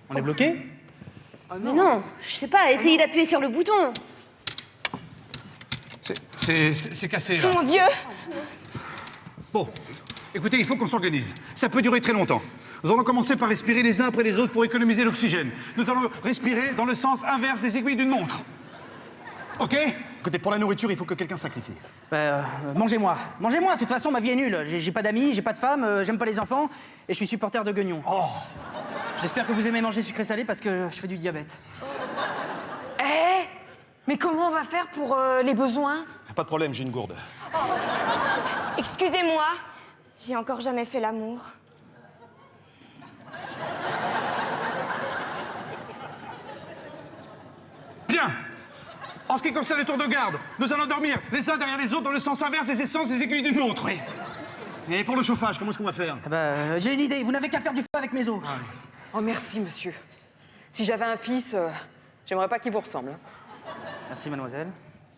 On est bloqué? Mais non, je sais pas, essayez d'appuyer sur le bouton. C'est cassé, là. Mon Dieu! Bon, écoutez, il faut qu'on s'organise. Ça peut durer très longtemps. Nous allons commencer par respirer les uns après les autres pour économiser l'oxygène. Nous allons respirer dans le sens inverse des aiguilles d'une montre. OK? Écoutez, pour la nourriture, il faut que quelqu'un sacrifie. Mangez-moi. Mangez-moi, de toute façon, ma vie est nulle. J'ai pas d'amis, j'ai pas de femme, j'aime pas les enfants, et je suis supporter de Guignon. Oh! J'espère que vous aimez manger sucré-salé parce que je fais du diabète. Eh! Mais comment on va faire pour les besoins? Pas de problème, j'ai une gourde. Excusez-moi, j'ai encore jamais fait l'amour. Bien! En ce qui concerne le tour de garde, nous allons dormir les uns derrière les autres dans le sens inverse des essences des aiguilles d'une montre. Oui. Et pour le chauffage, comment est-ce qu'on va faire? J'ai une idée, vous n'avez qu'à faire du feu avec mes os. Oh, merci, monsieur. Si j'avais un fils, j'aimerais pas qu'il vous ressemble. Merci, mademoiselle.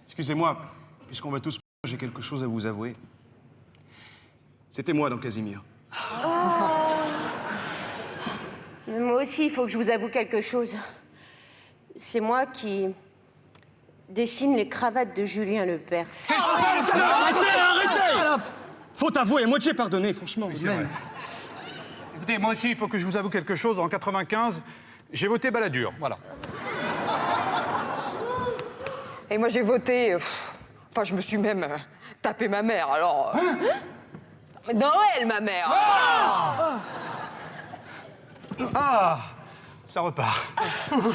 Excusez-moi, puisqu'on va tous... J'ai quelque chose à vous avouer. C'était moi dans Casimir. Mais moi aussi, il faut que je vous avoue quelque chose. C'est moi qui dessine les cravates de Julien Lepers. Arrêtez! Faut avouer, moitié pardonné, franchement. C'est vrai. Écoutez, moi aussi, il faut que je vous avoue quelque chose. En 95, j'ai voté Balladur, voilà. Et moi, j'ai voté... Enfin, je me suis même tapé ma mère, alors... Noël, ma mère! Ça repart. Oh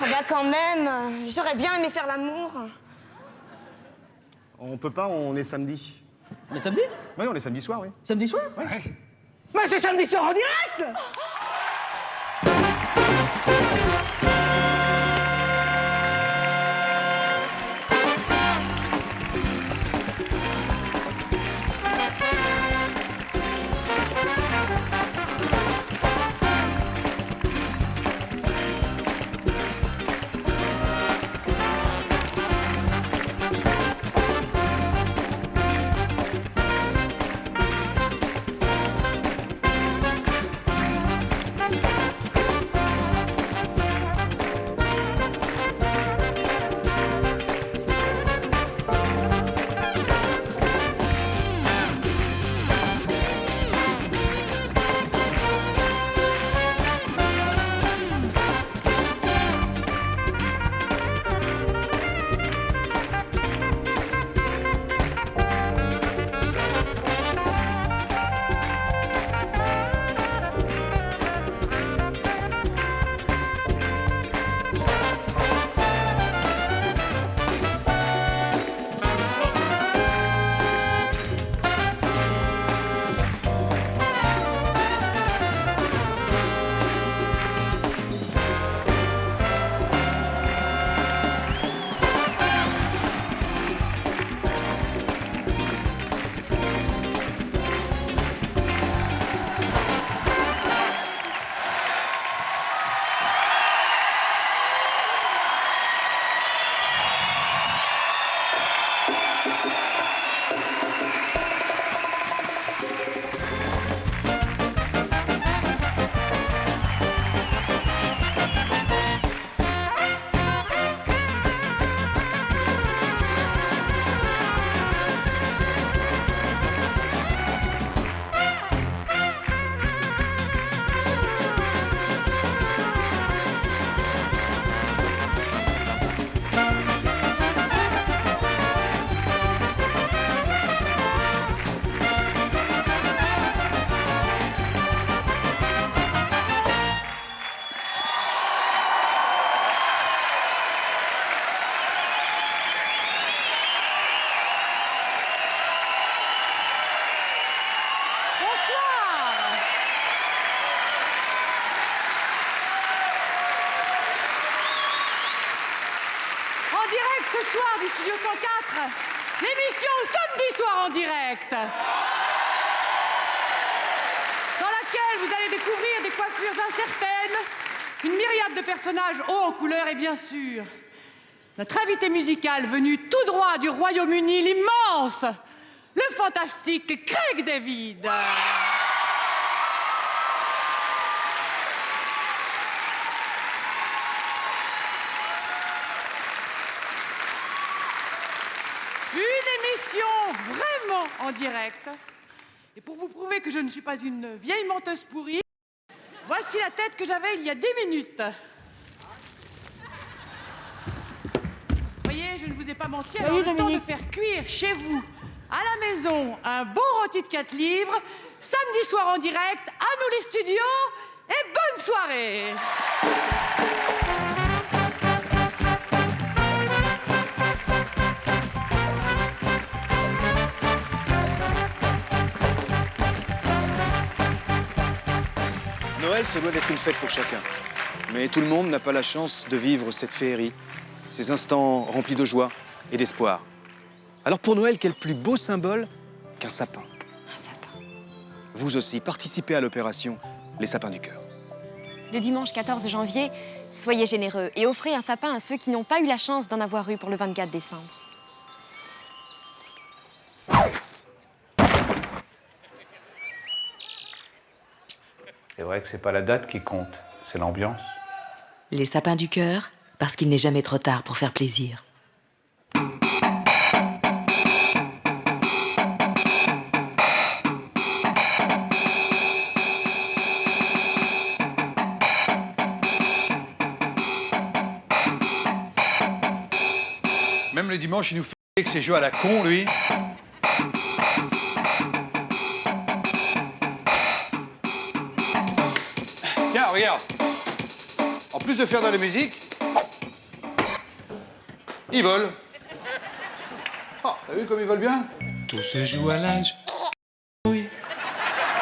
bah quand même, j'aurais bien aimé faire l'amour. On peut pas, on est samedi. Mais samedi? Oui, on est samedi soir, oui. Samedi soir? Ouais. Mais c'est samedi soir en direct! Ce soir du Studio 104, l'émission Samedi soir en direct, dans laquelle vous allez découvrir des coiffures incertaines, une myriade de personnages hauts en couleur et bien sûr, notre invité musical venu tout droit du Royaume-Uni, l'immense, le fantastique Craig David. en direct. Et pour vous prouver que je ne suis pas une vieille menteuse pourrie, voici la tête que j'avais il y a 10 minutes. Voyez, je ne vous ai pas menti. Alors, le temps de faire cuire chez vous, à la maison, un bon rôti de 4 livres, samedi soir en direct, à nous les studios, et bonne soirée. Noël, ça doit être une fête pour chacun. Mais tout le monde n'a pas la chance de vivre cette féerie, ces instants remplis de joie et d'espoir. Alors pour Noël, quel plus beau symbole qu'un sapin? Un sapin. Vous aussi, participez à l'opération Les Sapins du Cœur. Le dimanche 14 janvier, soyez généreux et offrez un sapin à ceux qui n'ont pas eu la chance d'en avoir eu pour le 24 décembre. C'est vrai que c'est pas la date qui compte, c'est l'ambiance. Les sapins du cœur, parce qu'il n'est jamais trop tard pour faire plaisir. Même le dimanche, il nous fait avec ses jeux à la con, lui. Tiens, regarde. En plus de faire de la musique, il vole. Oh, t'as vu comme il vole bien? Tout se joue à l'âge.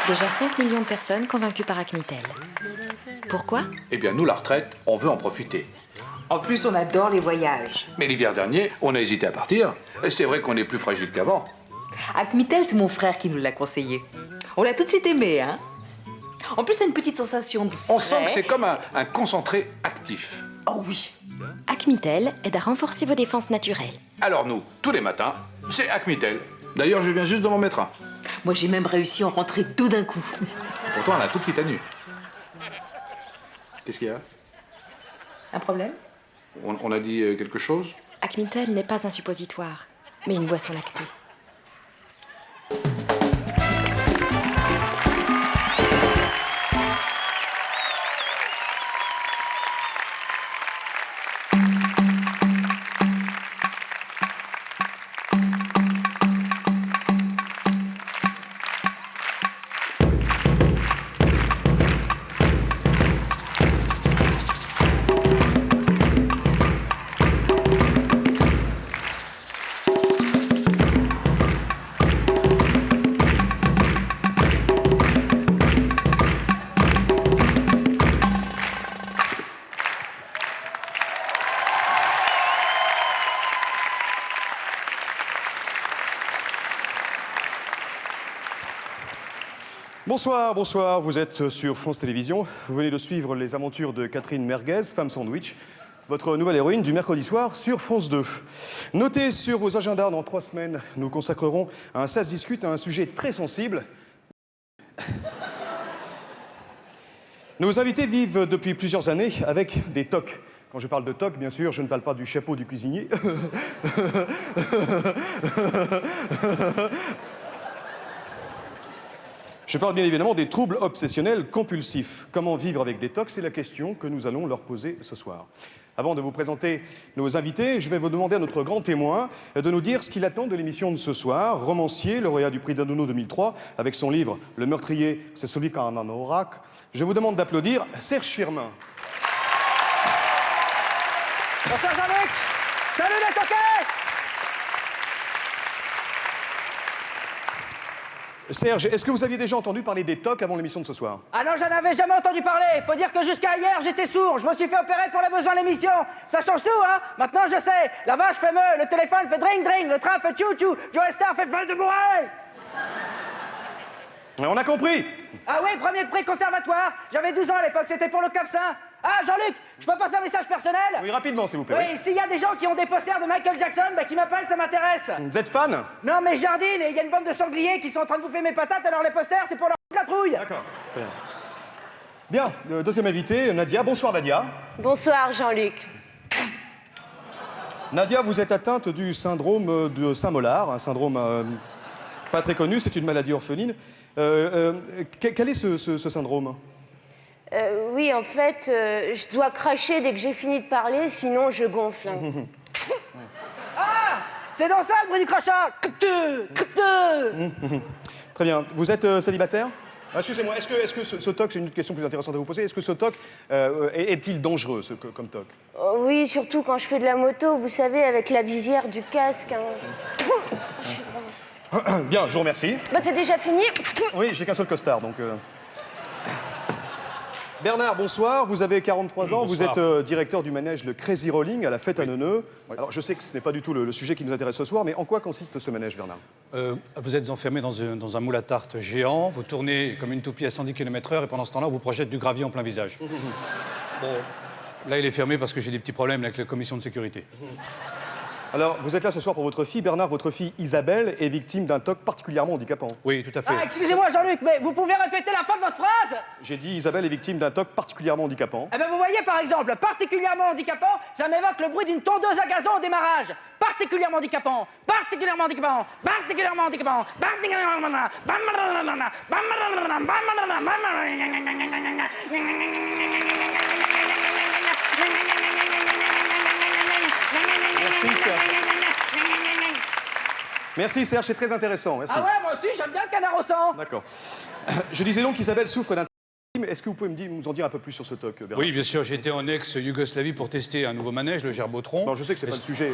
Déjà 5 millions de personnes convaincues par Acmitel. Pourquoi? Eh bien, nous, la retraite, on veut en profiter. En plus, on adore les voyages. Mais l'hiver dernier, on a hésité à partir. Et c'est vrai qu'on est plus fragile qu'avant. Acmitel, c'est mon frère qui nous l'a conseillé. On l'a tout de suite aimé, hein. En plus, ça a une petite sensation de frais. On sent que c'est comme un concentré actif. Oh oui. Acmitel aide à renforcer vos défenses naturelles. Alors nous, tous les matins, c'est Acmitel. D'ailleurs, je viens juste de m'en mettre un. Moi, j'ai même réussi à en rentrer 2 d'un coup. Pourtant, elle a un tout petit anus. Qu'est-ce qu'il y a? Un problème? On a dit quelque chose? Acmitel n'est pas un suppositoire, mais une boisson lactée. Bonsoir, bonsoir, vous êtes sur France Télévisions. Vous venez de suivre les aventures de Catherine Merguez, femme sandwich, votre nouvelle héroïne du mercredi soir sur France 2. Notez sur vos agendas, dans 3 semaines, nous consacrerons un Ça se discute à un sujet très sensible. Nos invités vivent depuis plusieurs années avec des TOC. Quand je parle de TOC, bien sûr, je ne parle pas du chapeau du cuisinier. Je parle bien évidemment des troubles obsessionnels compulsifs. Comment vivre avec des TOC, c'est la question que nous allons leur poser ce soir. Avant de vous présenter nos invités, je vais vous demander à notre grand témoin de nous dire ce qu'il attend de l'émission de ce soir. Romancier, lauréat du prix d'Adono 2003, avec son livre « Le meurtrier, c'est celui qui en a un oracle ». Je vous demande d'applaudir Serge Firmin. Bonsoir Jean-Luc. Salut les toquets. Serge, est-ce que vous aviez déjà entendu parler des TOC avant l'émission de ce soir? Ah non, j'en avais jamais entendu parler. Faut dire que jusqu'à hier, j'étais sourd. Je me suis fait opérer pour les besoins de l'émission. Ça change tout, hein. Maintenant, je sais. La vache fait meu, le téléphone fait dring dring, le train fait tchou tchou, Joe Star fait flingue de bourrée. On a compris. Ah oui, premier prix conservatoire. J'avais 12 ans à l'époque, c'était pour le clavecin. Ah, Jean-Luc, je peux passer un message personnel? Oui, rapidement, s'il vous plaît. Oui, s'il y a des gens qui ont des posters de Michael Jackson, bah, qui m'appellent, ça m'intéresse. Vous êtes fan? Non, mais je jardine et il y a une bande de sangliers qui sont en train de bouffer mes patates, alors les posters, c'est pour leur la trouille. D'accord, très bien. Bien, deuxième invité, Nadia. Bonsoir, Nadia. Bonsoir, Jean-Luc. Nadia, vous êtes atteinte du syndrome de Saint-Molard, un syndrome Pas très connu, c'est une maladie orpheline. Quel est ce syndrome? Oui, en fait, je dois cracher dès que j'ai fini de parler, sinon je gonfle. Ah, c'est dans ça le bruit du crachat. Très bien. Vous êtes célibataire? Excusez-moi, est-ce que ce TOC, j'ai une question plus intéressante à vous poser, est-ce que ce TOC est-il dangereux, comme TOC? Oui, surtout quand je fais de la moto, vous savez, avec la visière du casque. Hein. Bien, je vous remercie. Bah, c'est déjà fini. Oui, j'ai qu'un seul costard, donc... Bernard, bonsoir. Vous avez 43 ans. Bonsoir. Vous êtes directeur du manège Le Crazy Rolling à la fête à Neuneu. Oui. Alors, je sais que ce n'est pas du tout le sujet qui nous intéresse ce soir, mais en quoi consiste ce manège, Bernard? Vous êtes enfermé dans un moule à tarte géant, vous tournez comme une toupie à 110 km/h et pendant ce temps-là, on vous projette du gravier en plein visage. Bon, là, il est fermé parce que j'ai des petits problèmes avec la commission de sécurité. Alors, vous êtes là ce soir pour votre fille. Bernard, votre fille Isabelle est victime d'un TOC particulièrement handicapant. Oui, tout à fait. Ah, excusez-moi Jean-Luc, mais vous pouvez répéter la fin de votre phrase? J'ai dit Isabelle est victime d'un TOC particulièrement handicapant. Eh ben vous voyez par exemple, particulièrement handicapant, ça m'évoque le bruit d'une tondeuse à gazon au démarrage. Particulièrement handicapant, particulièrement handicapant, particulièrement handicapant, particulièrement... Merci, Serge. Merci, Serge, c'est très intéressant. Merci. Ah ouais, moi aussi, j'aime bien le canard au sang. D'accord. Je disais donc qu'Isabelle souffre d'un... Est-ce que vous pouvez nous en dire un peu plus sur ce TOC, Bernard? Oui, bien sûr, j'étais en ex-Yougoslavie pour tester un nouveau manège, le Gerbotron. Non, je sais que c'est pas le sujet.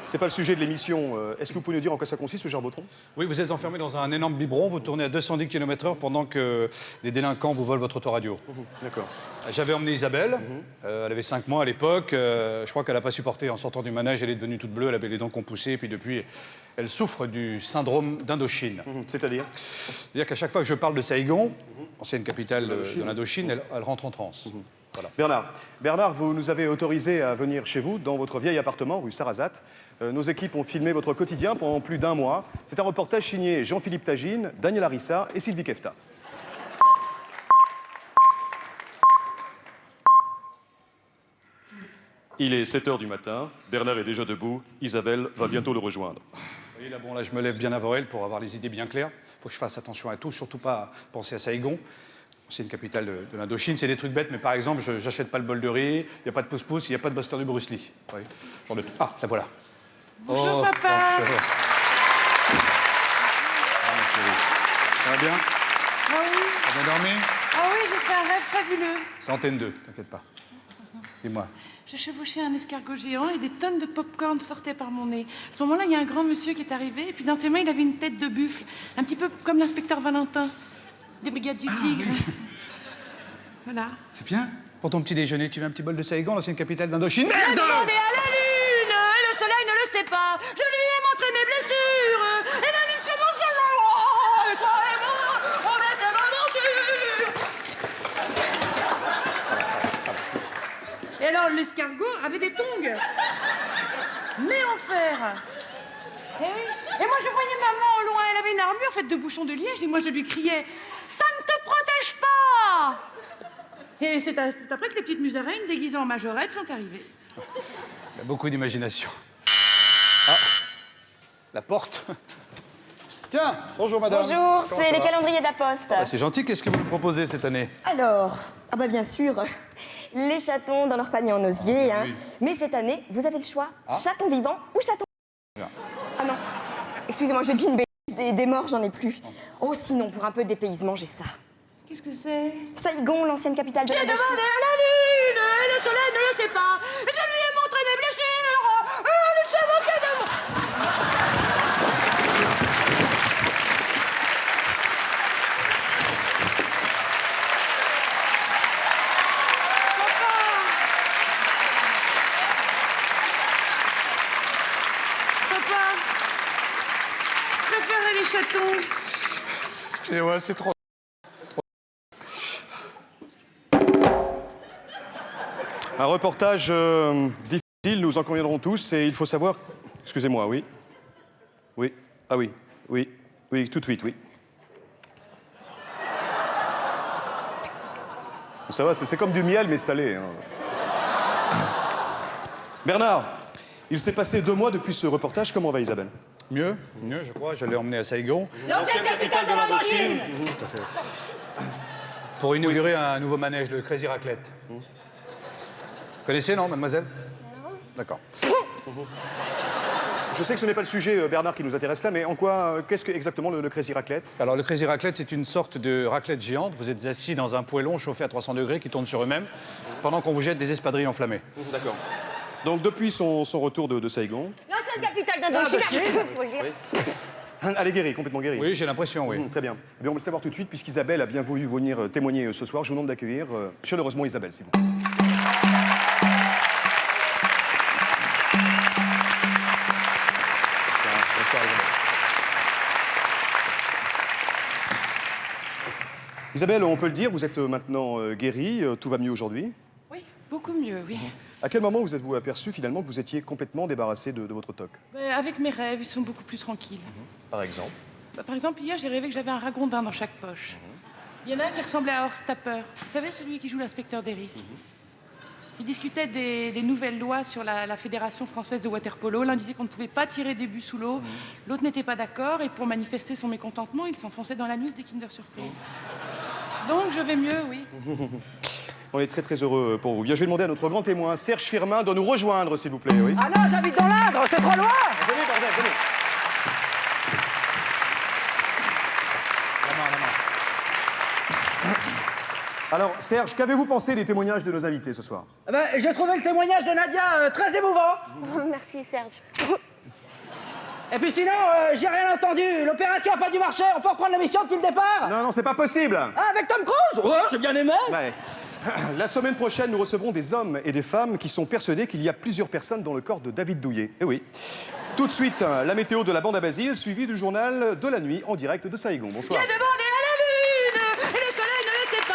C'est pas le sujet de l'émission. Est-ce que vous pouvez nous dire en quoi ça consiste, ce Gerbotron? Oui, vous êtes enfermé dans un énorme biberon, vous tournez à 210 km/h pendant que des délinquants vous volent votre autoradio. D'accord. J'avais emmené Isabelle, elle avait 5 mois à l'époque, je crois qu'elle n'a pas supporté. En sortant du manège, elle est devenue toute bleue, elle avait les dents compoussées, et puis depuis, elle souffre du syndrome d'Indochine. C'est-à-dire? C'est-à-dire qu'à chaque fois que je parle de Saïgon, ancienne capitale de l'Indochine, elle rentre en transe. Voilà. Bernard, vous nous avez autorisé à venir chez vous, dans votre vieil appartement, rue Sarrazat. Nos équipes ont filmé votre quotidien pendant plus d'1 mois. C'est un reportage signé Jean-Philippe Tagine, Daniel Arissa et Sylvie Kefta. Il est 7 h du matin, Bernard est déjà debout, Isabelle va bientôt le rejoindre. Oui, là, bon, là, je me lève bien avant elle pour avoir les idées bien claires. Il faut que je fasse attention à tout, surtout pas penser à Saïgon. C'est une capitale de l'Indochine, c'est des trucs bêtes, mais par exemple, j'achète pas le bol de riz, il n'y a pas de pouce-pouce, il n'y a pas de buster du Bruce Lee. Oui, genre de... Ah, la voilà. Bonjour, papa. Ça va bien? Ah oui. T'as bien dormi? Ah oui, j'ai fait un rêve fabuleux. C'est Antenne 2, t'inquiète pas. Dis-moi. Je chevauchais un escargot géant et des tonnes de pop-corn sortaient par mon nez. À ce moment-là, il y a un grand monsieur qui est arrivé et puis dans ses mains, il avait une tête de buffle, un petit peu comme l'inspecteur Valentin, des Brigades du Tigre. Oui. Voilà. C'est bien. Pour ton petit déjeuner, tu veux un petit bol de Saïgon, l'ancienne capitale d'Indochine? J'ai demandé à la lune, et le soleil ne le sait pas. Je lui ai montré mes blessures, et la lune s'est moquée de moi. Et toi et moi, on était d'aventure. Et alors, l'escargot avait des tongs, mais en fer. Et oui. Et moi, je voyais maman au loin, elle avait une armure faite de bouchons de liège, et moi, je lui criais « Ça ne te protège pas !» Et c'est après que les petites musaraignes déguisées en majorettes sont arrivées. Il a beaucoup d'imagination. Ah, la porte. Tiens, bonjour madame. Bonjour, Comment c'est ça les va? calendriers de la Poste. Ah, c'est gentil, qu'est-ce que vous nous proposez cette année? Alors, ah bah bien sûr, les chatons dans leur panier en osier, hein. Oui. Mais cette année, vous avez le choix, Ah. chaton vivant ou chaton... Bien. Ah non, excusez-moi, je dis une bêtise, des morts, j'en ai plus. Oh, sinon, pour un peu de dépaysement, j'ai ça. Qu'est-ce que c'est? Saïgon, l'ancienne capitale de J'ai demandé l'Indochine. à la lune, et le soleil ne le sait pas. Je lui ai montré mes blessures, et la lune s'est moquée de moi. Papa, je préférais les chatons. Excusez-moi, c'est trop... Un reportage difficile, nous en conviendrons tous, et il faut savoir... Excusez-moi, oui? Oui? Ah oui, oui, oui, tout de suite, oui. Ça va, c'est comme du miel, mais salé. Hein. Bernard, il s'est passé 2 mois depuis ce reportage. Comment va Isabelle? Mieux, je crois. Je l'ai emmené à Saigon. L'ancienne capitale de l'Indochine. Tout à fait. Pour inaugurer un nouveau manège, le Crazy Raclette. Connaissez, non, mademoiselle? Non. D'accord. Je sais que ce n'est pas le sujet, Bernard, qui nous intéresse là, mais en quoi, qu'est-ce que exactement le Crazy Raclette? Alors, le Crazy Raclette, c'est une sorte de raclette géante. Vous êtes assis dans un poêlon chauffé à 300 degrés qui tourne sur eux-mêmes pendant qu'on vous jette des espadrilles enflammées. D'accord. Donc, depuis son retour de Saigon... L'ancienne capitale d'Indochine, faut le dire. Elle est guérie, complètement guérie. Oui, j'ai l'impression, oui. Très bien. Eh bien. On va le savoir tout de suite, puisqu'Isabelle a bien voulu venir témoigner ce soir. Je vous demande d'accueillir chaleureusement Isabelle, s'il vous plaît. Isabelle, on peut le dire, vous êtes maintenant guérie, tout va mieux aujourd'hui? Oui, beaucoup mieux, oui. À quel moment vous êtes-vous aperçu finalement que vous étiez complètement débarrassé de votre toc? Avec mes rêves, ils sont beaucoup plus tranquilles. Par exemple? Par exemple, hier, j'ai rêvé que j'avais un ragondin dans chaque poche. Il y en a un qui ressemblait à Horst Tapper. Vous savez, celui qui joue l'inspecteur Derry. Il discutait des nouvelles lois sur la Fédération française de water-polo. L'un disait qu'on ne pouvait pas tirer des buts sous l'eau. L'autre n'était pas d'accord. Et pour manifester son mécontentement, il s'enfonçait dans l'anus des Kinder Surprise. Donc, je vais mieux, oui. On est très très heureux pour vous. Bien, je vais demander à notre grand témoin, Serge Firmin, de nous rejoindre, s'il vous plaît. Oui. Ah non, j'habite dans l'Indre, c'est trop loin. Venez, bordel, venez. Alors, Serge, qu'avez-vous pensé des témoignages de nos invités ce soir? J'ai trouvé le témoignage de Nadia très émouvant. Merci, Serge. Et puis sinon, j'ai rien entendu. L'opération a pas dû marcher. On peut reprendre l'émission depuis le départ? Non, c'est pas possible. Ah, avec Tom Cruise? Ouais, j'ai bien aimé. Ouais. La semaine prochaine, nous recevrons des hommes et des femmes qui sont persuadés qu'il y a plusieurs personnes dans le corps de David Douillet. Eh oui. Tout de suite, la météo de la bande à Basile, suivie du journal de la nuit en direct de Saigon. Bonsoir. J'ai demandé à la lune, et le soleil ne le sait pas.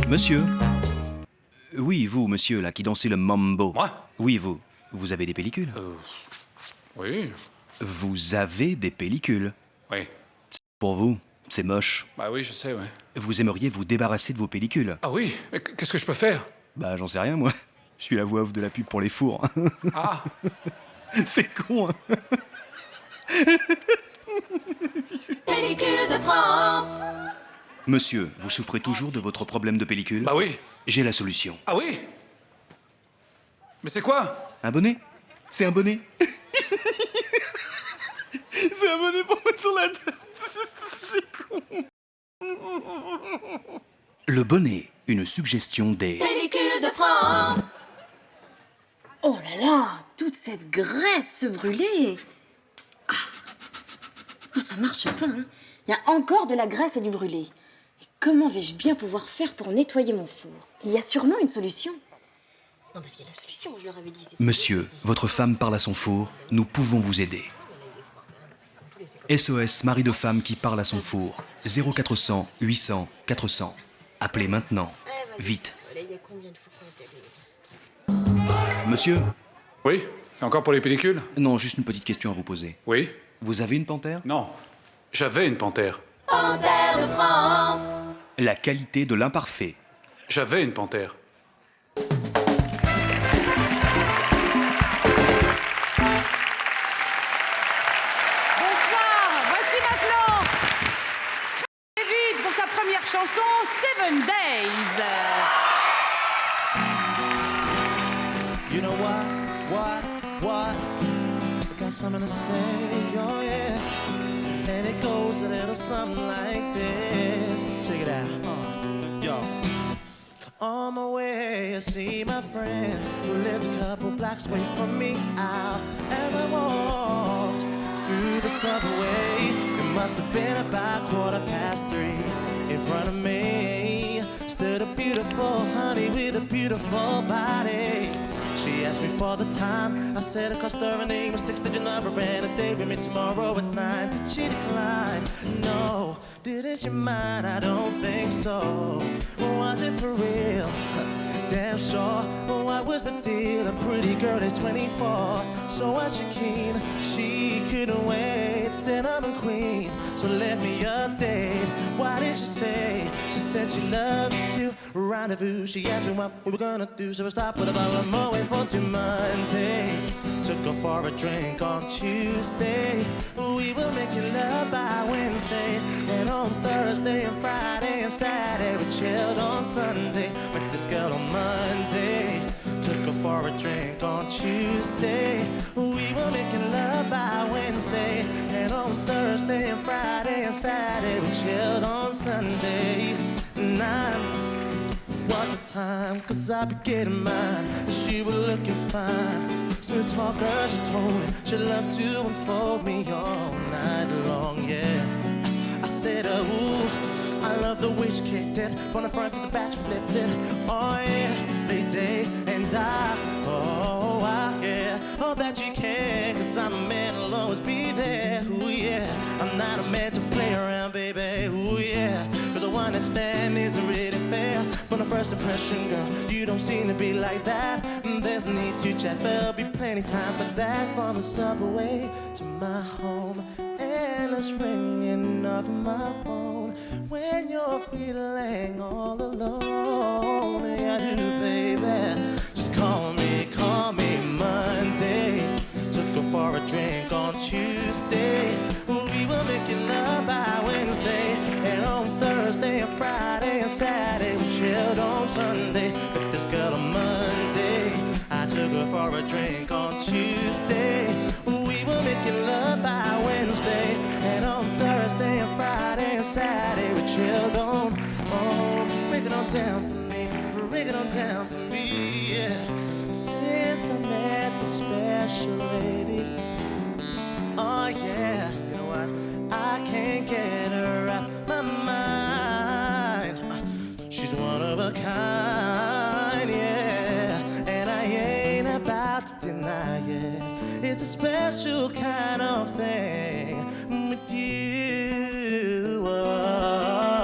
Monsieur? Oui, vous, monsieur, là, qui dansez le mambo. Moi? Oui, vous. Vous avez des pellicules? Oui. Vous avez des pellicules? Oui. Pour vous, c'est moche. Bah oui, je sais, ouais. Vous aimeriez vous débarrasser de vos pellicules? Ah oui? Mais qu'est-ce que je peux faire? Bah, j'en sais rien, moi. Je suis la voix off de la pub pour les fours. Ah. C'est con, hein. Pellicule de France. Monsieur, vous souffrez toujours de votre problème de pellicule? Bah oui. J'ai la solution. Ah oui? Mais c'est quoi? Un bonnet? C'est un bonnet. C'est un bonnet pour mettre sur la tête. C'est con. Le bonnet, une suggestion des... Pellicule de France. Oh là là, toute cette graisse se brûler. Ah. Oh, ça marche pas, hein. Il y a encore de la graisse et du brûlé. Et comment vais-je bien pouvoir faire pour nettoyer mon four? Il y a sûrement une solution. Non, parce qu'il y a la solution, je leur avais dit. Monsieur, votre femme parle à son four, nous pouvons vous aider. SOS mari de femme qui parle à son four. 0400 800 400. Appelez maintenant. Vite. Monsieur? Oui? C'est encore pour les pellicules? Non, juste une petite question à vous poser. Oui? Vous avez une panthère? Non. J'avais une panthère. Panthère de France. La qualité de l'imparfait. J'avais une panthère. Chanson 7 Days. You know what? I got something to say, oh yeah. And it goes a little something like this. Check it out, yo. On my way, I see my friends who lived a couple blocks away from me. Out as I walked through the subway, it must have been about 3:15. In front of me stood a beautiful honey with a beautiful body. She asked me for the time. I said, across her name was 6-digit number and a date with me tomorrow at 9. Did she decline? No. Didn't she mind? I don't think so. Was it for real? Damn sure. What was the deal? A pretty girl that's 24. So was she keen? She couldn't wait. Cinnamon queen. So let me update. What did she say? She said she loved to rendezvous. She asked me what we were gonna do. So I stopped with a bottle of Moët for till Monday. Took her for a drink on Tuesday. We were making love by Wednesday. And on Thursday and Friday and Saturday we chilled on Sunday. Met this girl on Monday. Took her for a drink on Tuesday. We were making love by Wednesday. And on Thursday and Friday and Saturday we chilled on Sunday. 9 was the time, 'cause I be getting mine. She was looking fine. Smooth talker, she told me she loved to unfold me all night long, yeah. I said, ooh, I love the way she kicked it. From the front to the back, she flipped it. Oh yeah, they day and I, oh yeah. Oh, that you can, 'cause I'm a man, I'll always be there. Ooh yeah, I'm not a man to play around, baby. Ooh yeah, 'cause a one night stand isn't really fair. From the first impression, girl, you don't seem to be like that. There's no need to chat, there'll be plenty time for that. From the subway to my home, endless ringing of my phone. When you're feeling all alone, yeah, I do, baby. Just call me Monday. Took her for a drink on Tuesday. We were making love by Wednesday. And on Thursday and Friday and Saturday we chilled on Sunday. Met this girl on Monday. I took her for a drink on Tuesday. We were making love by Wednesday. And on Thursday and Friday and Saturday we chilled on. Oh, break it on down for me. Break it on down for me, yeah. Since I met the special lady, oh yeah, you know what? I can't get her out my mind. She's one of a kind, yeah. And I ain't about to deny it. It's a special kind of thing with you. Oh,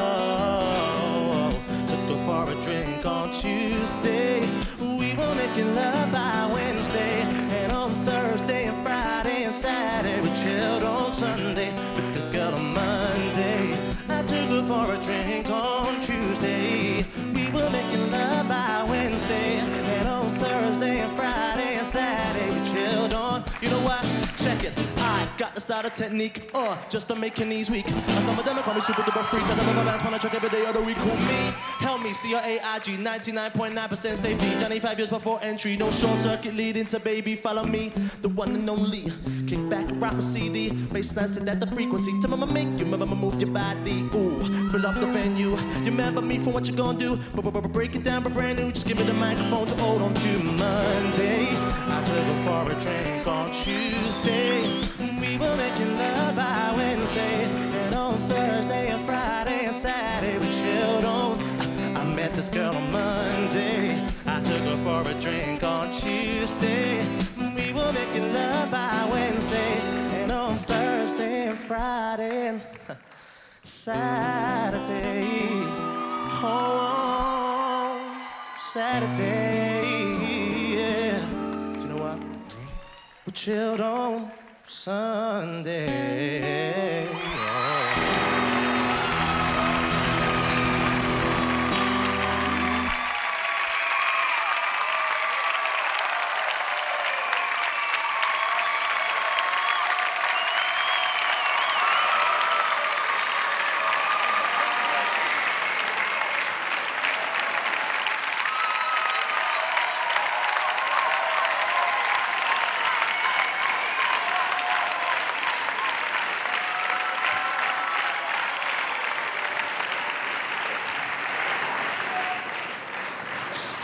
took her for a drink on Tuesday. We were making love by Wednesday. And on Thursday and Friday and Saturday we chilled on Sunday. With this girl on Monday. I took her for a drink on Tuesday. We were making love by Wednesday. And on Thursday and Friday and Saturday we chilled on. You know what? Check it. I got to start a technique, just to make your knees weak. Some of them call me super duper freak, 'cause I'm a bounce on a truck every day of the week. Who me? Help me, CRAIG, 99.9% safety. Johnny 5 years before entry, no short circuit leading to baby. Follow me, the one and only. Kick back, rock my CD, baseline set at the frequency. Tell me make you remember move your body. Ooh, fill up the venue. You remember me for what you gonna do? Break it down, but brand new. Just give me the microphone to hold on to Monday. I took her for a drink on Tuesday. We were making love by Wednesday. And on Thursday and Friday and Saturday we chilled on. I met this girl on Monday. I took her for a drink on Tuesday. We were making love by Wednesday. And on Thursday and Friday and Saturday. Oh, Saturday, yeah. Do you know what? We chilled on Sunday.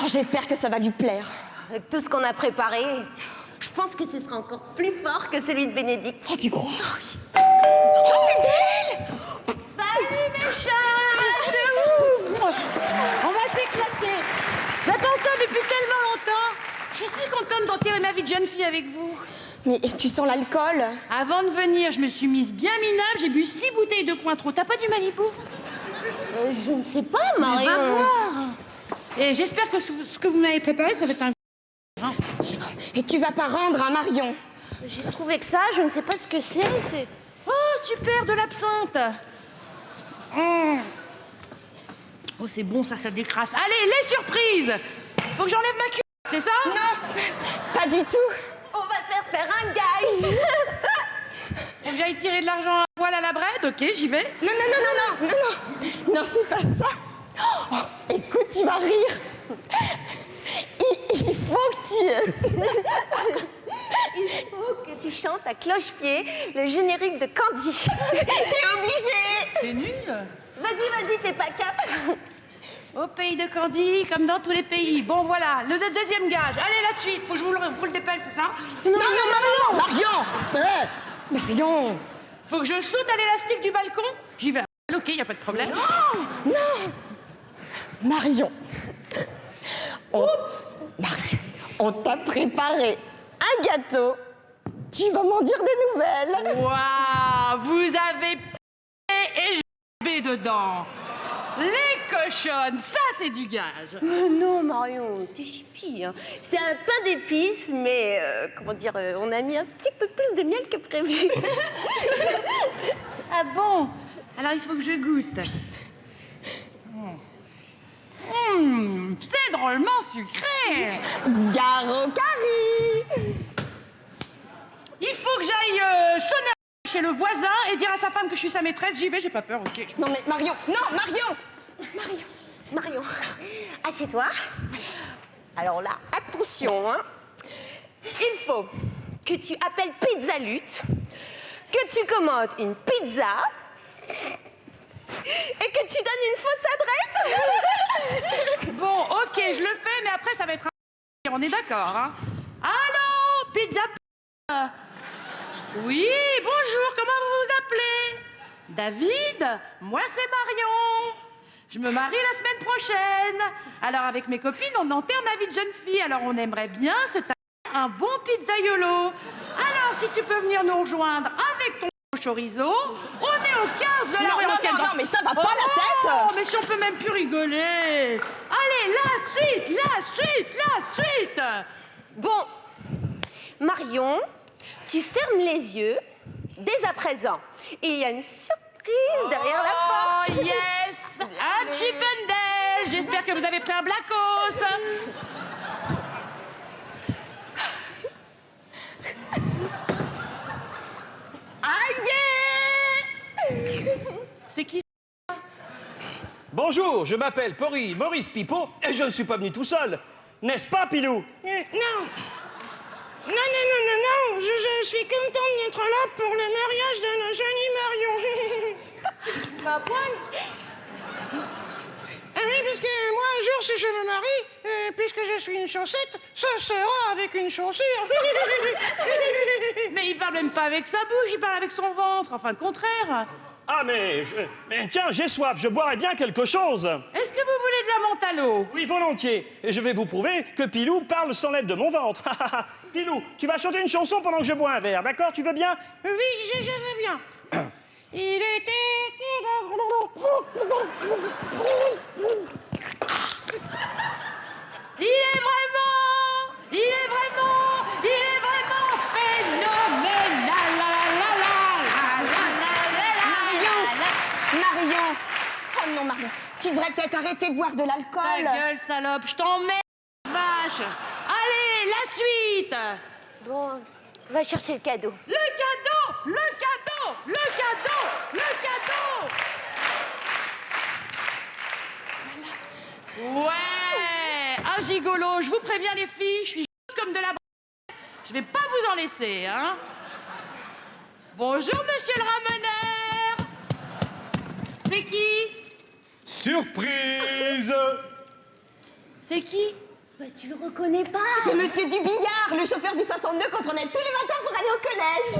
Oh, j'espère que ça va lui plaire. Avec tout ce qu'on a préparé, je pense que ce sera encore plus fort que celui de Bénédicte. Oh, tu crois? Oui. Oh, c'est elle! Salut mes chats! On va s'éclater. J'attends ça depuis tellement longtemps. Je suis si contente d'enterrer ma vie de jeune fille avec vous. Mais tu sens l'alcool? Avant de venir, je me suis mise bien minable, j'ai bu 6 bouteilles de Cointreau. T'as pas du Malibu? Je ne sais pas, Marion. Va voir. Et j'espère que ce que vous m'avez préparé, ça va être un... Et tu vas pas rendre à Marion? J'ai trouvé que ça, je ne sais pas ce que c'est. Oh, super, de l'absinthe. Oh, c'est bon, ça décrasse. Allez, les surprises. Faut que j'enlève ma culotte, c'est ça? Non, pas du tout. On va faire un gage. Faut que j'aille tirer de l'argent à poil à la brette? Ok, j'y vais. Non, c'est pas ça. Oh, écoute, tu vas rire. Il faut que tu chantes à cloche-pied le générique de Candy. T'es obligé. C'est nul. Vas-y, t'es pas cap. Au pays de Candy, comme dans tous les pays. Bon, voilà, le deuxième gage. Allez, la suite. Faut que je vous le dépelle, c'est ça? Non, Marion. Faut que je saute à l'élastique du balcon? J'y vais. Ok, y a pas de problème. Non. Marion. On t'a préparé un gâteau. Tu vas m'en dire des nouvelles. Waouh, vous avez et j'ai dedans. Les cochonnes, ça c'est du gage. Non, Marion, t'es chippie. Hein. C'est un pain d'épices, mais on a mis un petit peu plus de miel que prévu. Ah bon? Alors il faut que je goûte. C'est drôlement sucré. Garo Cari. Il faut que j'aille sonner chez le voisin et dire à sa femme que je suis sa maîtresse. J'y vais, j'ai pas peur, ok. Non mais Marion, Marion, assieds-toi. Alors là, attention, hein. Il faut que tu appelles Pizza Lutte, que tu commandes une pizza et que tu donnes une fausse adresse. Bon, ok, je le fais, mais après ça va être un... On est d'accord, hein. Allô, pizza... Oui, bonjour, comment vous vous appelez? David? Moi, c'est Marion. Je me marie la semaine prochaine. Alors, avec mes copines, on enterre ma vie de jeune fille. Alors, on aimerait bien se taper un bon pizzaiolo. Alors, si tu peux venir nous rejoindre avec ton chorizo, on est au 15 de la rue Enquête. Non, mais ça va pas la tête. Oh, mais si on peut même plus rigoler. Allez, la suite. Bon, Marion, tu fermes les yeux dès à présent. Et il y a une surprise derrière la porte. Oh, yes! Un Chippendale! J'espère que vous avez pris un Blackos. C'est qui ça? Bonjour, je m'appelle Maurice Pipeau et je ne suis pas venu tout seul. N'est-ce pas, Pilou? Non, je suis contente d'être là pour le mariage de la jolie Marion. Ma poêle? Ah oui, parce que moi, un jour, si je me marie, puisque je suis une chaussette, ce sera avec une chaussure. Mais il parle même pas avec sa bouche, il parle avec son ventre. Enfin, le contraire. Ah, mais tiens, j'ai soif, je boirais bien quelque chose. Est-ce que vous voulez de la menthe à l'eau? Oui, volontiers. Et je vais vous prouver que Pilou parle sans l'aide de mon ventre. Pilou, tu vas chanter une chanson pendant que je bois un verre, d'accord? Tu veux bien? Oui, je veux bien. Il était... Il est vraiment phénoménal. Marion. Oh non, Marion. Tu devrais peut-être arrêter de boire de l'alcool. Ta gueule, salope, je t'emmerde, vache. Allez, la suite. Bon, va chercher le cadeau. Le cadeau. Ouais, un gigolo. Je vous préviens, les filles, je suis chaude comme de la b***. Je vais pas vous en laisser, hein. Bonjour, monsieur le rameneur. C'est qui? Surprise! C'est qui? Bah, tu le reconnais pas? C'est monsieur Dubillard, le chauffeur du 62 qu'on prenait tous les matins pour aller au collège.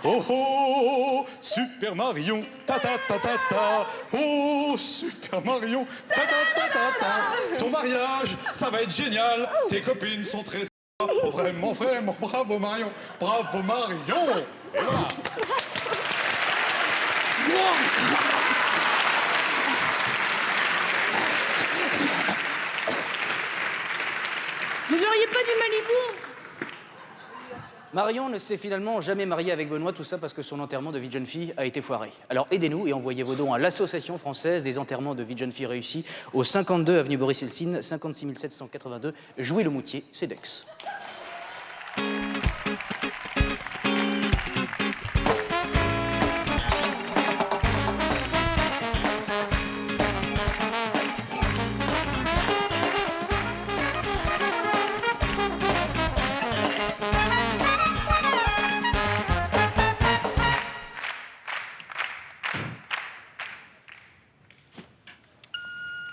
Oh oh, Super Marion, ta ta ta ta ta. Oh, Super Marion, ta ta ta ta ta. Ton mariage, ça va être génial. Tes copines sont très... Oh, vraiment, vraiment, bravo Marion, bravo Marion. Et voilà. Vous n'auriez pas du Malibu? Marion ne s'est finalement jamais mariée avec Benoît, tout ça parce que son enterrement de vie de jeune fille a été foiré. Alors aidez-nous et envoyez vos dons à l'Association française des enterrements de vie de jeune fille réussis au 52 avenue Boris Helsin, 56 782, Jouy-le-Moutier, CEDEX.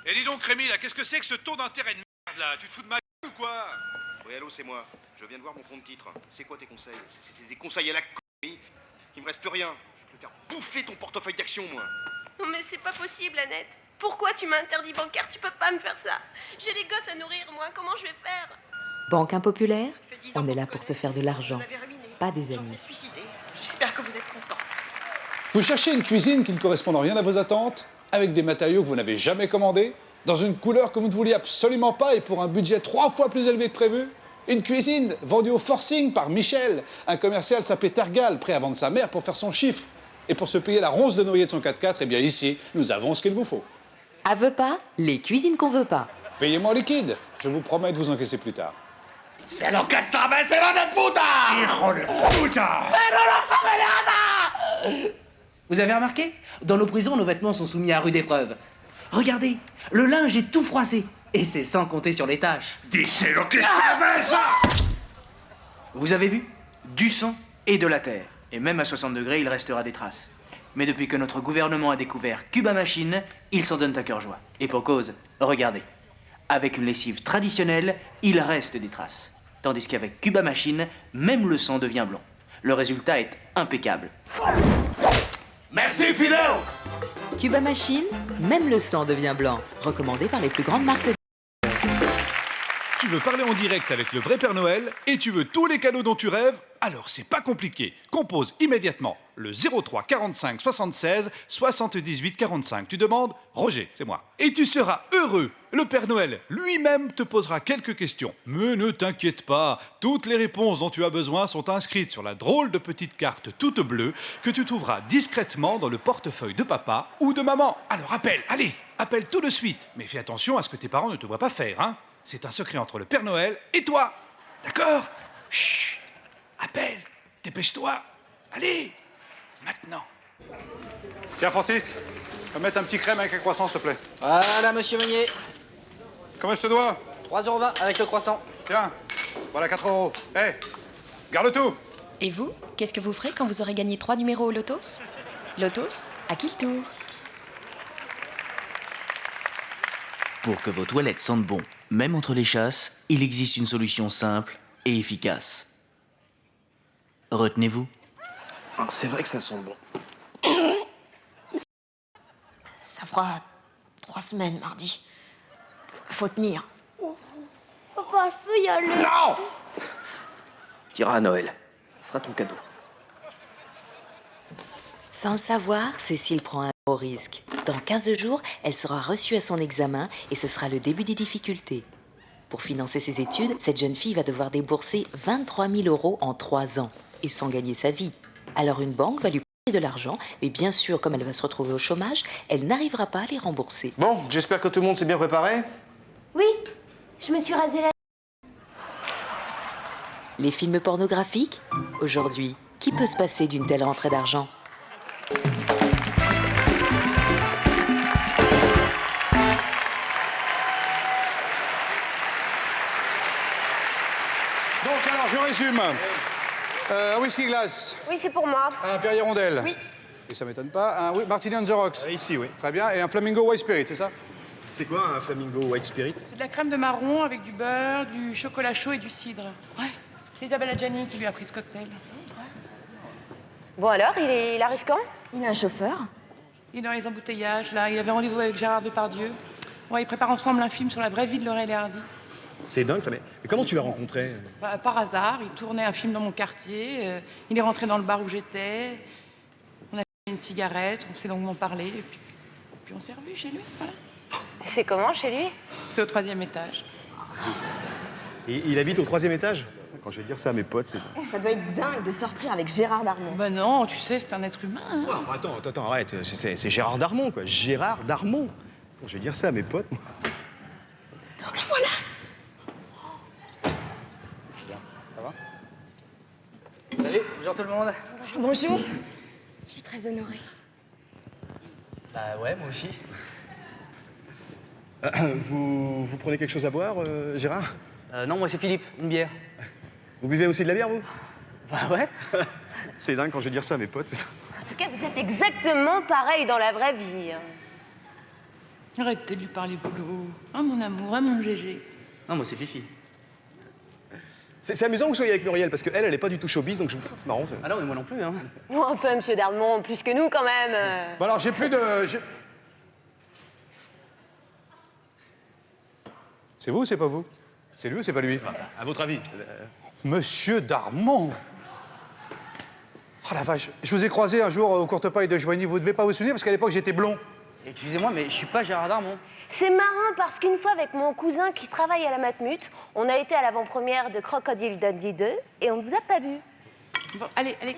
Et dis donc Rémi, là, qu'est-ce que c'est que ce taux d'intérêt de merde, là? Tu te fous de ma gueule ou quoi? Oui, allô, c'est moi. Je viens de voir mon compte titre. C'est quoi tes conseils? C'est des conseils à la connerie. Il me reste plus rien. Je vais faire bouffer ton portefeuille d'action, moi. Non mais c'est pas possible, Annette. Pourquoi tu m'as interdit bancaire? Tu peux pas me faire ça. J'ai les gosses à nourrir, moi. Comment je vais faire? Banque Impopulaire, on est là pour se faire de l'argent, pas des amis. Suicidé. J'espère que vous êtes contents. Vous cherchez une cuisine qui ne correspond en rien à vos attentes, avec des matériaux que vous n'avez jamais commandés, dans une couleur que vous ne vouliez absolument pas et pour un budget 3 fois plus élevé que prévu? Une cuisine vendue au forcing par Michel. Un commercial s'appelait Tergal, prêt à vendre sa mère pour faire son chiffre. Et pour se payer la ronce de noyer de son 4x4, eh bien ici, nous avons ce qu'il vous faut. À veut pas, les cuisines qu'on veut pas. Payez-moi en liquide. Je vous promets de vous encaisser plus tard. C'est lo que sabe, c'est lo de puta! Hijo de puta! Pero no sabe nada! Vous avez remarqué? Dans nos prisons, nos vêtements sont soumis à rude épreuve. Regardez, le linge est tout froissé. Et c'est sans compter sur les taches. Díselo que sabe ça! Vous avez vu? Du sang et de la terre. Et même à 60 degrés, il restera des traces. Mais depuis que notre gouvernement a découvert Cuba Machine, il s'en donne à cœur joie. Et pour cause, regardez. Avec une lessive traditionnelle, il reste des traces. Tandis qu'avec Cuba Machine, même le sang devient blanc. Le résultat est impeccable. Merci, Fidel! Cuba Machine, même le sang devient blanc. Recommandé par les plus grandes marques. Tu veux parler en direct avec le vrai Père Noël et tu veux tous les cadeaux dont tu rêves? Alors c'est pas compliqué. Compose immédiatement le 03 45 76 78 45. Tu demandes Roger, c'est moi. Et tu seras heureux. Le Père Noël lui-même te posera quelques questions. Mais ne t'inquiète pas, toutes les réponses dont tu as besoin sont inscrites sur la drôle de petite carte toute bleue que tu trouveras discrètement dans le portefeuille de papa ou de maman. Alors appelle, allez, appelle tout de suite. Mais fais attention à ce que tes parents ne te voient pas faire, hein. C'est un secret entre le Père Noël et toi. D'accord? Chut. Appelle. Dépêche-toi. Allez. Maintenant. Tiens, Francis, va mettre un petit crème avec un croissant, s'il te plaît. Voilà, monsieur Meunier. Comment je te dois? 3,20 € avec le croissant. Tiens, voilà 4 €. Hé, garde tout. Et vous, qu'est-ce que vous ferez quand vous aurez gagné 3 numéros au Lotos? Lotos, à qui le tour? Pour que vos toilettes sentent bon, même entre les chasses, il existe une solution simple et efficace. Retenez-vous. C'est vrai que ça sent bon. Ça fera 3 semaines, mardi. Faut tenir. Papa, je peux y aller? Non! T'iras à Noël. Ce sera ton cadeau. Sans le savoir, Cécile prend un gros risque. Dans 15 jours, elle sera reçue à son examen et ce sera le début des difficultés. Pour financer ses études, cette jeune fille va devoir débourser 23 000 € en 3 ans et sans gagner sa vie. Alors une banque va lui prêter de l'argent, mais bien sûr, comme elle va se retrouver au chômage, elle n'arrivera pas à les rembourser. Bon, j'espère que tout le monde s'est bien préparé. Oui, je me suis rasé la... Les films pornographiques? Aujourd'hui, qui peut se passer d'une telle rentrée d'argent? Donc alors, je résume. Un whisky glace. Oui, c'est pour moi. Un Perrier Rondelle. Oui. Et ça m'étonne pas. Un Martini on the Rocks. Ici, oui. Très bien. Et un Flamingo White Spirit, c'est ça? C'est quoi un Flamingo White Spirit? C'est de la crème de marron avec du beurre, du chocolat chaud et du cidre. Ouais, c'est Isabelle Adjani qui lui a pris ce cocktail. Bon alors, il arrive quand? Il a un chauffeur. Il est dans les embouteillages, là. Il avait rendez-vous avec Gérard Depardieu. Ouais, ils préparent ensemble un film sur la vraie vie de Laurel et Hardy. C'est dingue, ça. Mais comment tu l'as rencontré? Bah, par hasard, il tournait un film dans mon quartier. Il est rentré dans le bar où j'étais. On a fait une cigarette, on s'est longuement parlé. Et puis on s'est revus chez lui, voilà. C'est comment chez lui? C'est au 3e étage. Il habite au 3e étage? Quand je vais dire ça à mes potes, c'est... Ça doit être dingue de sortir avec Gérard Darmon. Bah non, tu sais, c'est un être humain. Hein. Ouais, enfin, attends, arrête. C'est Gérard Darmon, quoi. Gérard Darmon. Quand je vais dire ça à mes potes... Le voilà! Ça va? Salut, bonjour tout le monde. Bonjour. Je suis très honorée. Bah ouais, moi aussi. Vous prenez quelque chose à boire, Gérard? Non, moi c'est Philippe, une bière. Vous buvez aussi de la bière, vous? Bah ouais. C'est dingue quand je vais dire ça à mes potes. En tout cas, vous êtes exactement pareil dans la vraie vie. Arrêtez de lui parler boulot. Ah, mon amour, ah, mon GG. Non, moi c'est Fifi. C'est amusant que vous soyez avec Muriel, parce qu'elle, elle est pas du tout showbiz, donc c'est marrant. Ça. Ah non, mais moi non plus, hein. Bon, enfin, monsieur Darmon, plus que nous, quand même. Bon alors, j'ai plus de... C'est vous ou c'est pas vous? C'est lui ou c'est pas lui? À votre avis? Monsieur Darmon! Oh la vache, je vous ai croisé un jour au Courtepaille de Joigny, vous devez pas vous souvenir parce qu'à l'époque j'étais blond. Excusez-moi, mais je suis pas Gérard Darmon. C'est marrant parce qu'une fois, avec mon cousin qui travaille à la Matmut, on a été à l'avant-première de Crocodile Dundee 2 et on ne vous a pas vu. Bon, allez, allez.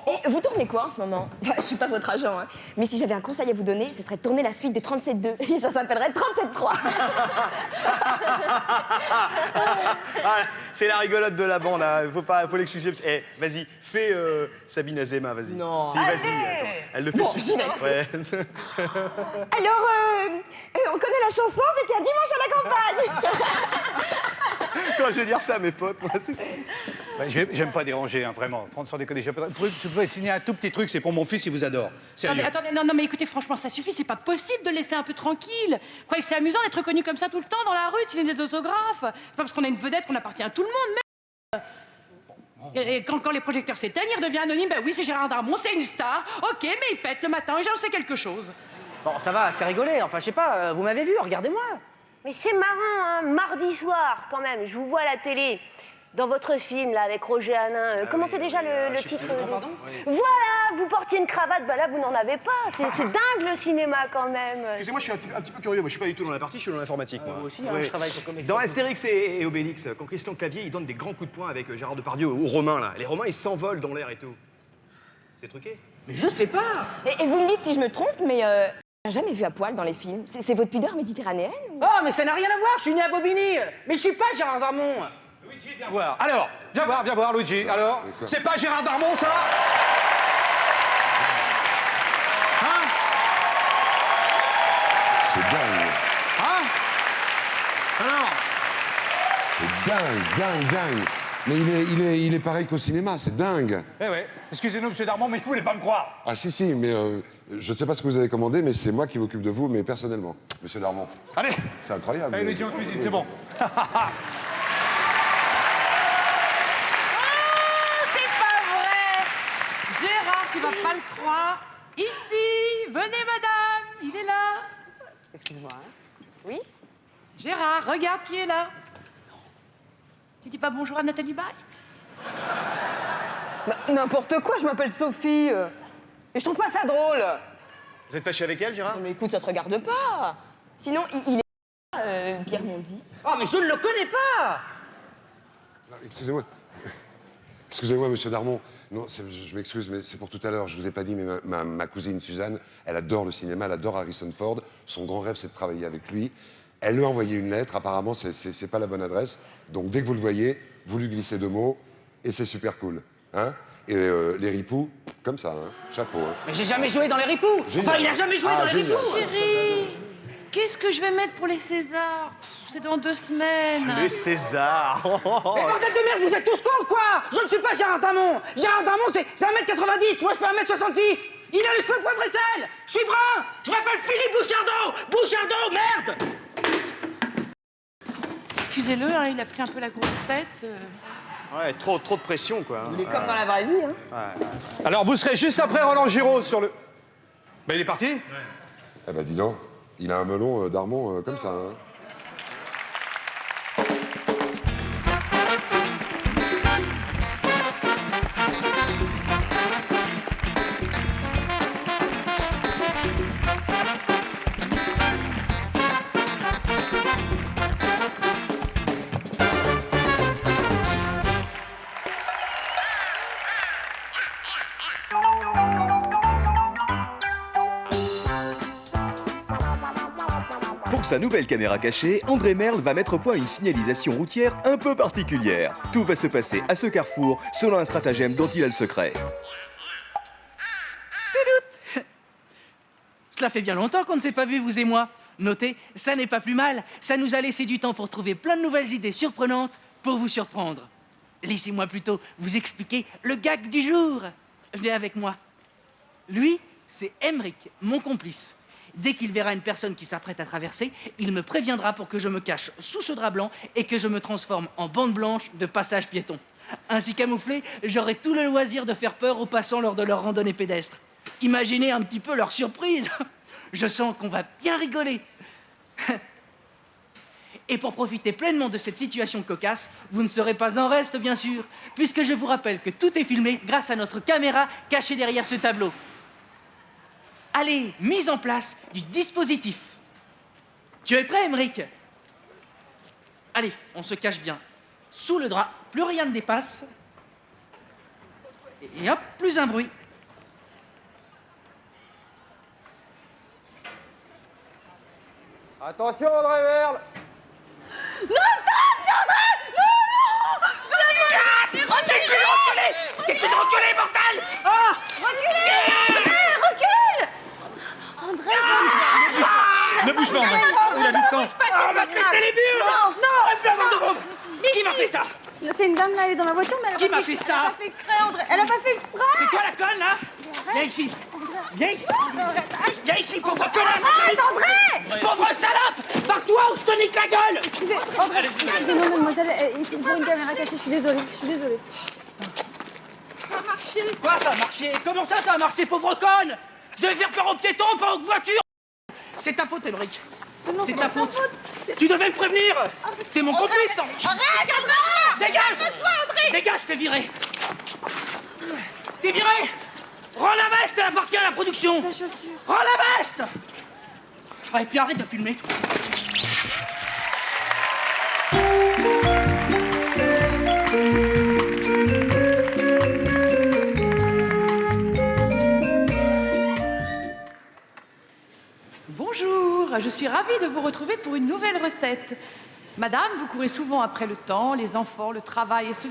Et vous tournez quoi en ce moment? Bah, je suis pas votre agent, hein. Mais si j'avais un conseil à vous donner, ce serait de tourner la suite de 37-2. Et ça s'appellerait 37 croix. C'est la rigolote de la bande, hein. Faut l'excuser. Eh, vas-y, fais Sabine Azema, vas-y. Non. Si, vas-y. Elle le fait Bon, super. j'y vais. Ouais. Alors, on connaît la chanson, c'était un dimanche à la campagne. Quand je vais dire ça à mes potes, moi, c'est... Bah, j'aime pas déranger, hein, vraiment. Franck, sans déconner, vous pouvez signer un tout petit truc, c'est pour mon fils, il vous adore. Sérieux. Attendez, non, mais écoutez, franchement, ça suffit, c'est pas possible de le laisser un peu tranquille. Croyez que c'est amusant d'être reconnu comme ça tout le temps dans la rue, de signer des autographes? C'est pas parce qu'on a une vedette qu'on appartient à tout le monde, merde. Et quand les projecteurs s'éteignent, il redevient anonyme. Ben oui, c'est Gérard Darmon, c'est une star. Ok, mais il pète le matin et j'en sais quelque chose. Bon, ça va, c'est rigolé. Enfin, je sais pas, vous m'avez vu, regardez-moi. Mais c'est marrant, hein, mardi soir, quand même, je vous vois à la télé. Dans votre film, là, avec Roger Hanin, comment c'est déjà le titre Pardon? Voilà, vous portiez une cravate, bah là, vous n'en avez pas. C'est dingue, le cinéma, quand même. Excusez-moi, je suis un petit peu curieux. Moi, je suis pas du tout dans la partie, je suis dans l'informatique. Moi aussi, hein, je travaille pour Comex. Dans Astérix et Obélix, quand Christian Clavier, il donne des grands coups de poing avec Gérard Depardieu aux Romains, là. Les Romains, ils s'envolent dans l'air et tout. C'est truqué? Mais je sais pas. Et vous me dites si je me trompe, mais on n'a jamais vu à poil dans les films. C'est votre pudeur méditerranéenne ou... Oh, mais ça n'a rien à voir, je suis né à Bobigny. Mais je suis pas Gérard Darmon. Luigi, viens voir. Alors, viens voir, Luigi. Alors, c'est pas Gérard Darmon, ça? Hein? C'est dingue. Hein? Alors? C'est dingue. Mais il est pareil qu'au cinéma, c'est dingue. Eh ouais. Excusez-nous, monsieur Darmon, mais vous voulez pas me croire. Ah si, mais je sais pas ce que vous avez commandé, mais c'est moi qui m'occupe de vous, mais personnellement, monsieur Darmon. Allez. C'est incroyable. Allez, Luigi en cuisine, c'est bon. Gérard, tu vas pas le croire. Ici, venez madame, il est là. Excuse-moi, hein. Oui? Gérard, regarde qui est là. Tu dis pas bonjour à Nathalie Baye? Bah, n'importe quoi, je m'appelle Sophie. Et je trouve pas ça drôle. Vous êtes fâché avec elle, Gérard? Non, mais écoute, ça te regarde pas. Sinon, il est... Pierre Mondi. Oh, mais je ne le connais pas. Excusez-moi, monsieur Darmon. Non, je m'excuse, mais c'est pour tout à l'heure. Je vous ai pas dit, mais ma cousine Suzanne, elle adore le cinéma, elle adore Harrison Ford. Son grand rêve, c'est de travailler avec lui. Elle lui a envoyé une lettre. Apparemment, c'est pas la bonne adresse. Donc, dès que vous le voyez, vous lui glissez 2 mots et c'est super cool. Hein? Et les ripoux, comme ça, hein? Chapeau. Hein? Mais j'ai jamais joué dans les ripoux. Génial. Enfin, il a jamais joué dans les génial. ripoux. Chérie, qu'est-ce que je vais mettre pour les Césars? C'est dans 2 semaines. Les Césars. Mais bordel de merde, vous êtes tous cons, quoi? Je ne suis pas Gérard Darmon. Gérard Darmon, c'est 1m90. Moi, je fais 1m66. Il a les cheveux poivre et sel. Je suis brun. Je m'appelle Philippe Bouchardon. Bouchardon, merde. Excusez-le, hein, il a pris un peu la grosse tête. Ouais, trop de pression, quoi. Il est comme dans la vraie vie, hein. Ouais. Alors, vous serez juste après Roland Giraud sur le... Ben, il est parti? Eh ben, dis donc, il a un melon d'Armand comme ça, hein. Pour sa nouvelle caméra cachée, André Merle va mettre au point une signalisation routière un peu particulière. Tout va se passer à ce carrefour selon un stratagème dont il a le secret. Cela fait bien longtemps qu'on ne s'est pas vu, vous et moi. Notez, ça n'est pas plus mal. Ça nous a laissé du temps pour trouver plein de nouvelles idées surprenantes pour vous surprendre. Laissez-moi plutôt vous expliquer le gag du jour. Venez avec moi. Lui, c'est Emmerich, mon complice. Dès qu'il verra une personne qui s'apprête à traverser, il me préviendra pour que je me cache sous ce drap blanc et que je me transforme en bande blanche de passage piéton. Ainsi camouflé, j'aurai tout le loisir de faire peur aux passants lors de leur randonnée pédestre. Imaginez un petit peu leur surprise. Je sens qu'on va bien rigoler. Et pour profiter pleinement de cette situation cocasse, vous ne serez pas en reste, bien sûr, puisque je vous rappelle que tout est filmé grâce à notre caméra cachée derrière ce tableau. Allez, mise en place du dispositif. Tu es prêt, Emmerich? Allez, on se cache bien. Sous le drap, plus rien ne dépasse. Et hop, plus un bruit. Attention, André Merle! Non, stop! André! Non! C'est la T'es qu'une enculée! T'es qu'une enculée, mortel! Ah! Reculez! Recule! André, Ne bouge pas, André. Il a du sang. Ah, on m'a pété les bulles! Non, non! Un peu avant de bombe! Qui m'a fait ça? C'est une dame là, elle est dans la voiture, mais elle a Qui pas m'a fait fait exprès. ça? Elle a pas fait exprès, André. Elle a pas fait exprès. C'est toi la conne, là? Viens ici. Viens ici. Viens ici, pauvre connasse! Arrête, André! Pauvre salope! Barre-toi ou je te nique la gueule! Excusez-moi, mademoiselle, il faut une caméra cachée, je suis désolée, Ça a marché! Quoi, ça a marché? Comment ça a marché, pauvre conne? Je devais faire peur aux piétons, pas aux voitures! C'est ta faute, Emmerich. C'est ta faute. Tu devais me prévenir. C'est mon complice. Arrête, André! Dégage! Arrête-toi, André! Dégage, t'es viré. T'es viré. Rends la veste, elle appartient à la production. Ta chaussure. Rends la veste. Ah, et puis arrête de filmer, toi. Bonjour, je suis ravie de vous retrouver pour une nouvelle recette. Madame, vous courez souvent après le temps, les enfants, le travail et ce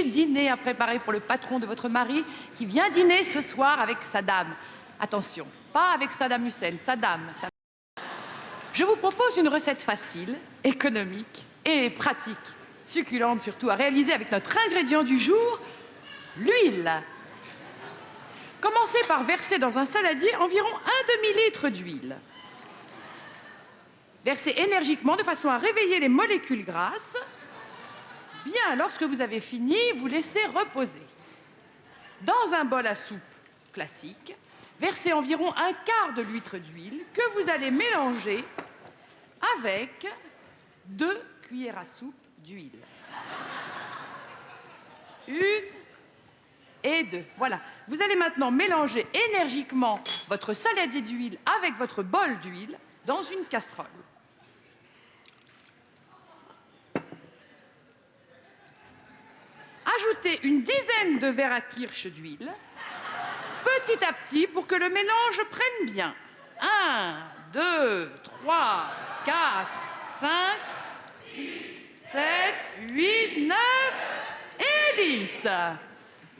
dîner à préparer pour le patron de votre mari qui vient dîner ce soir avec sa dame. Attention, pas avec Saddam Hussein, sa dame. Je vous propose une recette facile, économique et pratique, succulente surtout, à réaliser avec notre ingrédient du jour, l'huile. Commencez par verser dans un saladier environ 1 demi-litre d'huile. Versez énergiquement de façon à réveiller les molécules grasses. Bien, lorsque vous avez fini, vous laissez reposer. Dans un bol à soupe classique, versez environ 1/4 de litre d'huile que vous allez mélanger avec 2 cuillères à soupe d'huile. 1 et 2. Voilà. Vous allez maintenant mélanger énergiquement votre saladier d'huile avec votre bol d'huile dans une casserole. Ajoutez une dizaine de verres à kirsch d'huile, petit à petit pour que le mélange prenne bien. 1, 2, 3, 4, 5, 6, 7, 8, 9 et 10.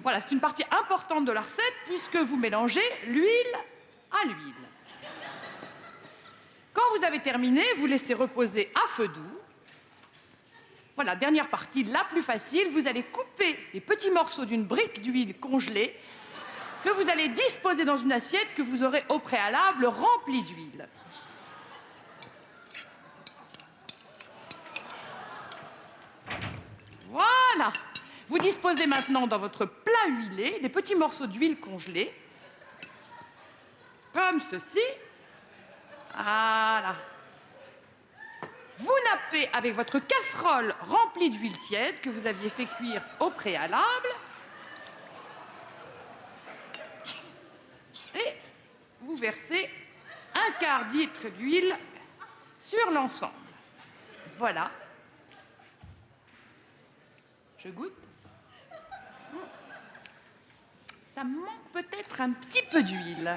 Voilà, c'est une partie importante de la recette puisque vous mélangez l'huile à l'huile. Quand vous avez terminé, vous laissez reposer à feu doux. Voilà, dernière partie, la plus facile. Vous allez couper les petits morceaux d'une brique d'huile congelée que vous allez disposer dans une assiette que vous aurez au préalable remplie d'huile. Voilà. Vous disposez maintenant dans votre plat huilé des petits morceaux d'huile congelée, comme ceci. Voilà. Vous nappez avec votre casserole remplie d'huile tiède que vous aviez fait cuire au préalable. Et vous versez un quart de litre d'huile sur l'ensemble. Voilà. Je goûte. Ça me manque peut-être un petit peu d'huile.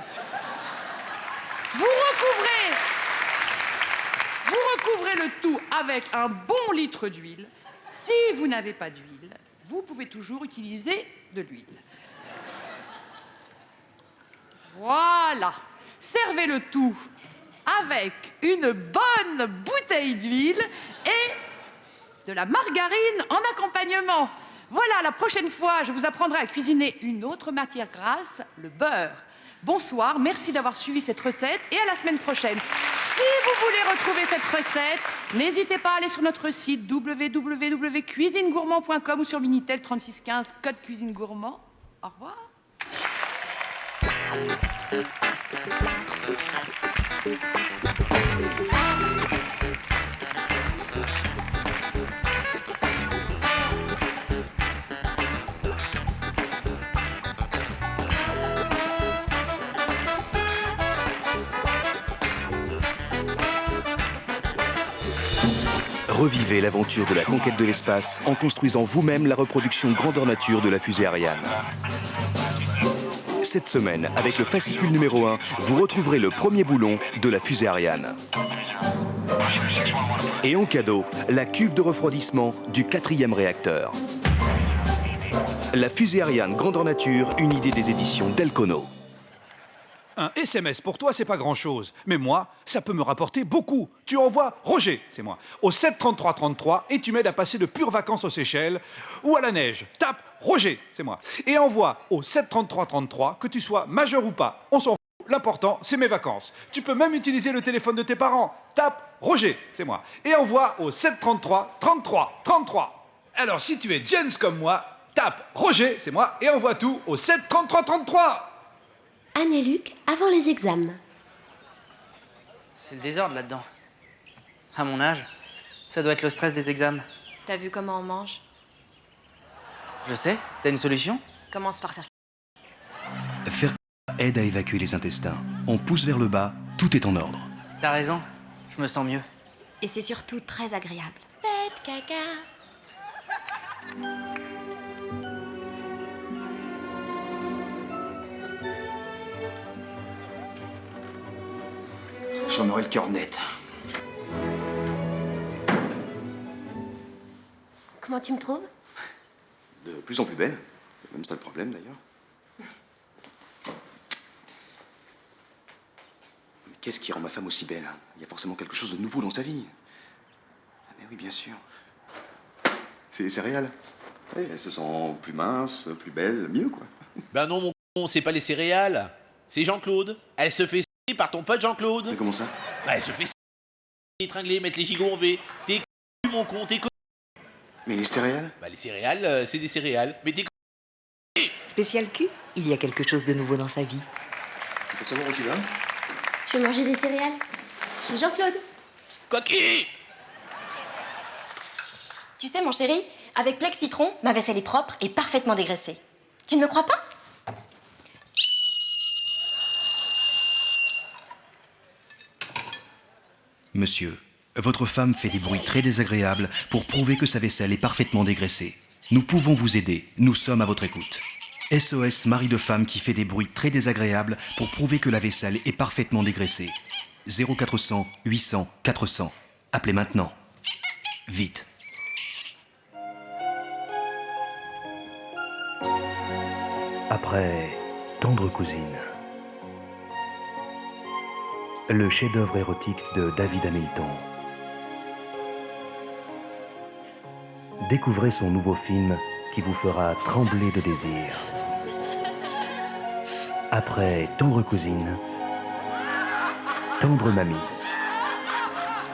Vous recouvrez le tout avec un bon litre d'huile. Si vous n'avez pas d'huile, vous pouvez toujours utiliser de l'huile. Voilà. Servez le tout avec une bonne bouteille d'huile et de la margarine en accompagnement. Voilà, la prochaine fois, je vous apprendrai à cuisiner une autre matière grasse, le beurre. Bonsoir, merci d'avoir suivi cette recette et à la semaine prochaine. Si vous voulez retrouver cette recette, n'hésitez pas à aller sur notre site www.cuisinegourmand.com ou sur Minitel 3615, code cuisine gourmand. Au revoir. Revivez l'aventure de la conquête de l'espace en construisant vous-même la reproduction grandeur nature de la fusée Ariane. Cette semaine, avec le fascicule numéro 1, vous retrouverez le premier boulon de la fusée Ariane. Et en cadeau, la cuve de refroidissement du 4e réacteur. La fusée Ariane grandeur nature, une idée des éditions Delcono. Un SMS pour toi, c'est pas grand-chose. Mais moi, ça peut me rapporter beaucoup. Tu envoies Roger, c'est moi, au 73333 et tu m'aides à passer de pures vacances aux Seychelles ou à la neige. Tape Roger, c'est moi. Et envoie au 73333, que tu sois majeur ou pas. On s'en fout. L'important, c'est mes vacances. Tu peux même utiliser le téléphone de tes parents. Tape Roger, c'est moi. Et envoie au 7333333. Alors, si tu es Jens comme moi, tape Roger, c'est moi, et envoie tout au 73333. Anne et Luc, avant les examens. C'est le désordre là-dedans. À mon âge, ça doit être le stress des examens. T'as vu comment on mange? Je sais, t'as une solution? Commence par faire... Faire aide à évacuer les intestins. On pousse vers le bas, tout est en ordre. T'as raison, je me sens mieux. Et c'est surtout très agréable. Faites caca. J'en aurai le cœur net. Comment tu me trouves? De plus en plus belle. C'est même ça le problème, d'ailleurs. Mais qu'est-ce qui rend ma femme aussi belle? Il y a forcément quelque chose de nouveau dans sa vie. Ah, mais oui, bien sûr. C'est les céréales. Oui, elle se sent plus mince, plus belle, mieux, quoi. Ben non, mon con, c'est pas les céréales. C'est Jean-Claude. Elle se fait par ton pote Jean-Claude. Mais comment ça? Bah, elle se fait étrangler, mettre les gigots en V. T'es con, mon con, t'es con. Mais les céréales? Bah, les céréales, c'est des céréales. Mais t'es con. Spécial cul, il y a quelque chose de nouveau dans sa vie. Tu peux savoir où tu vas? Je vais manger des céréales. Chez Jean-Claude. Coquille! Tu sais, mon chéri, avec Plex Citron, ma vaisselle est propre et parfaitement dégraissée. Tu ne me crois pas? Monsieur, votre femme fait des bruits très désagréables pour prouver que sa vaisselle est parfaitement dégraissée. Nous pouvons vous aider, nous sommes à votre écoute. SOS mari de femme qui fait des bruits très désagréables pour prouver que la vaisselle est parfaitement dégraissée. 0400 800 400. Appelez maintenant. Vite. Après Tendre cousine. Le chef-d'œuvre érotique de David Hamilton. Découvrez son nouveau film qui vous fera trembler de désir. Après Tendre cousine, Tendre mamie.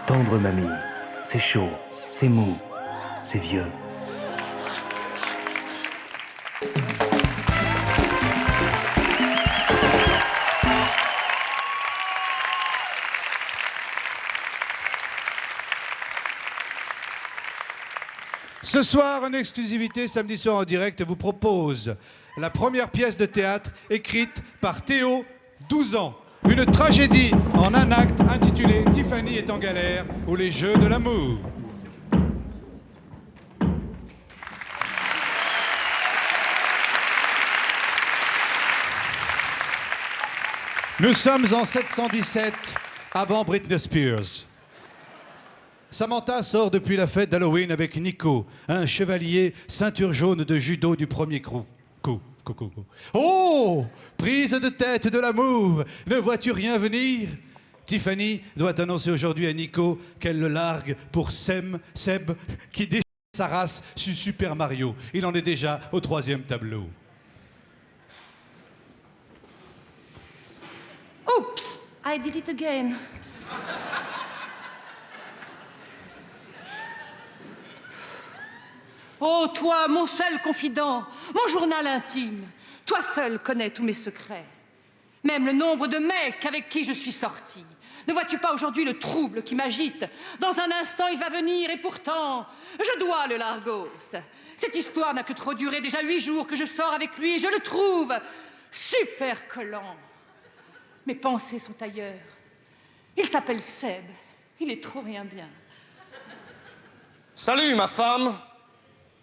Tendre mamie, c'est chaud, c'est mou, c'est vieux. Ce soir, en exclusivité, samedi soir en direct, vous propose la première pièce de théâtre écrite par Théo, 12 ans. Une tragédie en un acte intitulée Tiffany est en galère ou les jeux de l'amour. Nous sommes en 717, avant Britney Spears. Samantha sort depuis la fête d'Halloween avec Nico, un chevalier ceinture jaune de judo du premier coup. Oh! Prise de tête de l'amour! Ne vois-tu rien venir? Tiffany doit annoncer aujourd'hui à Nico qu'elle le largue pour Seb, qui déchire sa race sur Super Mario. Il en est déjà au 3e tableau. Oops, I did it again. Oh, toi, mon seul confident, mon journal intime, toi seul connais tous mes secrets, même le nombre de mecs avec qui je suis sortie. Ne vois-tu pas aujourd'hui le trouble qui m'agite? Dans un instant, il va venir et pourtant, je dois le Largos. Cette histoire n'a que trop duré, déjà 8 jours que je sors avec lui et je le trouve super collant. Mes pensées sont ailleurs. Il s'appelle Seb. Il est trop rien bien. Salut, ma femme.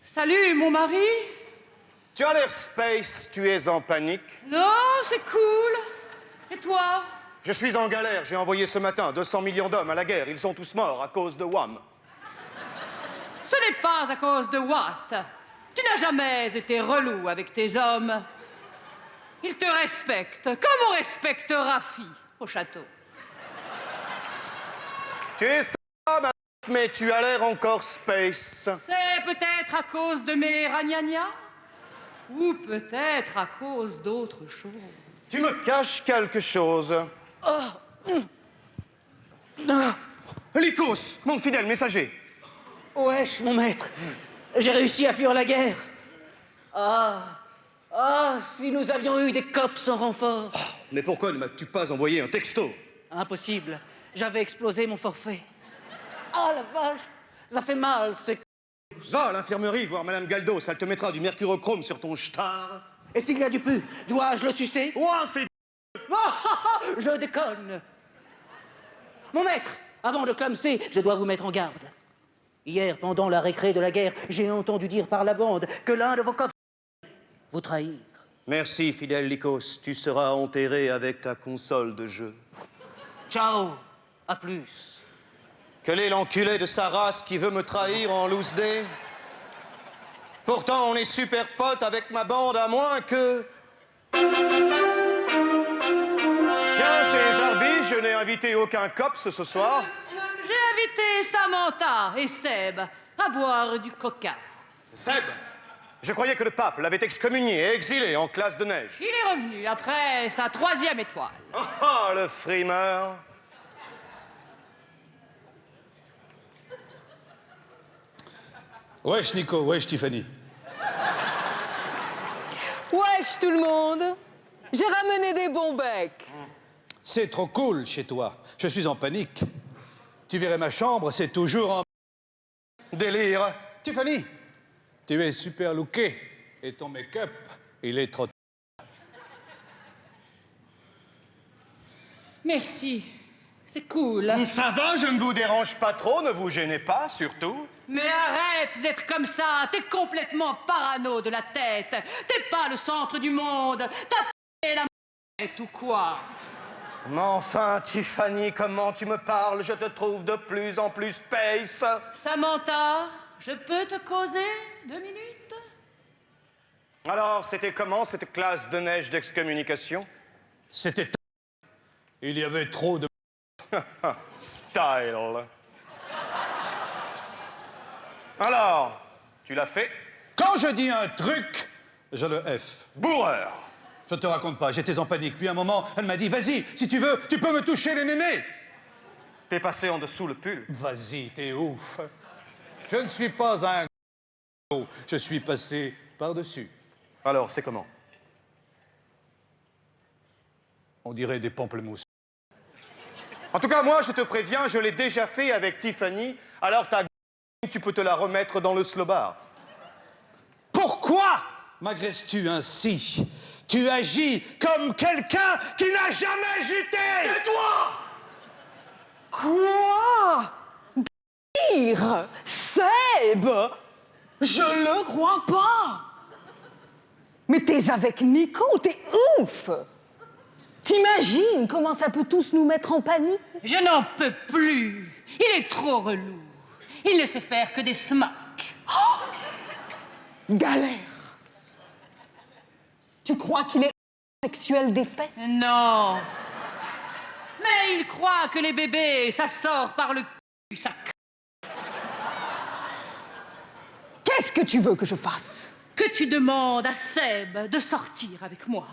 Salut, mon mari. Tu as l'air space, tu es en panique. Non, c'est cool. Et toi? Je suis en galère, j'ai envoyé ce matin 200 millions d'hommes à la guerre. Ils sont tous morts à cause de Wham. Ce n'est pas à cause de Watt. Tu n'as jamais été relou avec tes hommes. Ils te respectent, comme on respecte Rafi au château. Tu es sympa, ma mais tu as l'air encore space. C'est peut-être à cause de mes ragnagnas ou peut-être à cause d'autre chose. Tu me caches quelque chose. Lycos, mon fidèle messager. Wesh, mon maître, j'ai réussi à fuir la guerre. Ah, si nous avions eu des cops en renfort. Mais pourquoi ne m'as-tu pas envoyé un texto? Impossible, j'avais explosé mon forfait. Oh la vache, ça fait mal, c'est... Va à l'infirmerie voir Madame Galdos, elle te mettra du mercurochrome sur ton star. Et s'il y a du pu, dois-je le sucer? Ouah, c'est... Je déconne. Mon maître, avant de clamser, je dois vous mettre en garde. Hier, pendant la récré de la guerre, j'ai entendu dire par la bande que l'un de vos cops vous trahir. Merci, fidèle Lycos, tu seras enterré avec ta console de jeu. Ciao, à plus. Quel est l'enculé de sa race qui veut me trahir en loose day? Pourtant, on est super potes avec ma bande, à moins que... Tiens, c'est Zarbi, je n'ai invité aucun cops ce soir. J'ai invité Samantha et Seb à boire du coca. Seb, je croyais que le pape l'avait excommunié et exilé en classe de neige. Il est revenu après sa 3e étoile. Oh, le frimeur. Wesh Nico, wesh Tiffany. Wesh tout le monde. J'ai ramené des bons becs. C'est trop cool chez toi. Je suis en panique. Tu verrais ma chambre, c'est toujours en... Délire. Tiffany, tu es super looké. Et ton make-up, il est trop... Merci, c'est cool. Ça va, je ne vous dérange pas trop, ne vous gênez pas, surtout. Mais arrête d'être comme ça, t'es complètement parano de la tête. T'es pas le centre du monde, t'as fait la m***, ou quoi? Mais enfin, Tiffany, comment tu me parles? Je te trouve de plus en plus space. Samantha, je peux te causer 2 minutes? Alors, c'était comment cette classe de neige d'excommunication? C'était... Il y avait trop de... Style. Alors, tu l'as fait? Quand je dis un truc, je le F. Bourreur. Je te raconte pas, j'étais en panique. Puis à un moment, elle m'a dit, vas-y, si tu veux, tu peux me toucher les nénés. T'es passé en dessous le pull. Vas-y, t'es ouf. Je ne suis pas un... Je suis passé par-dessus. Alors, c'est comment? On dirait des pamplemousses. En tout cas, moi, je te préviens, je l'ai déjà fait avec Tiffany, alors ta Tu peux te la remettre dans le slobard. Pourquoi m'agresses-tu ainsi? Tu agis comme quelqu'un qui n'a jamais juté. Tais-toi! Quoi? Dire Seb? Je le crois pas. Mais t'es avec Nico, t'es ouf. T'imagines comment ça peut tous nous mettre en panique? Je n'en peux plus. Il est trop relou. Il ne sait faire que des smacks. Oh, galère. Tu crois qu'il est sexuel des fesses? Non. Mais il croit que les bébés, ça sort par le cul, ça... Qu'est-ce que tu veux que je fasse? Que tu demandes à Seb de sortir avec moi.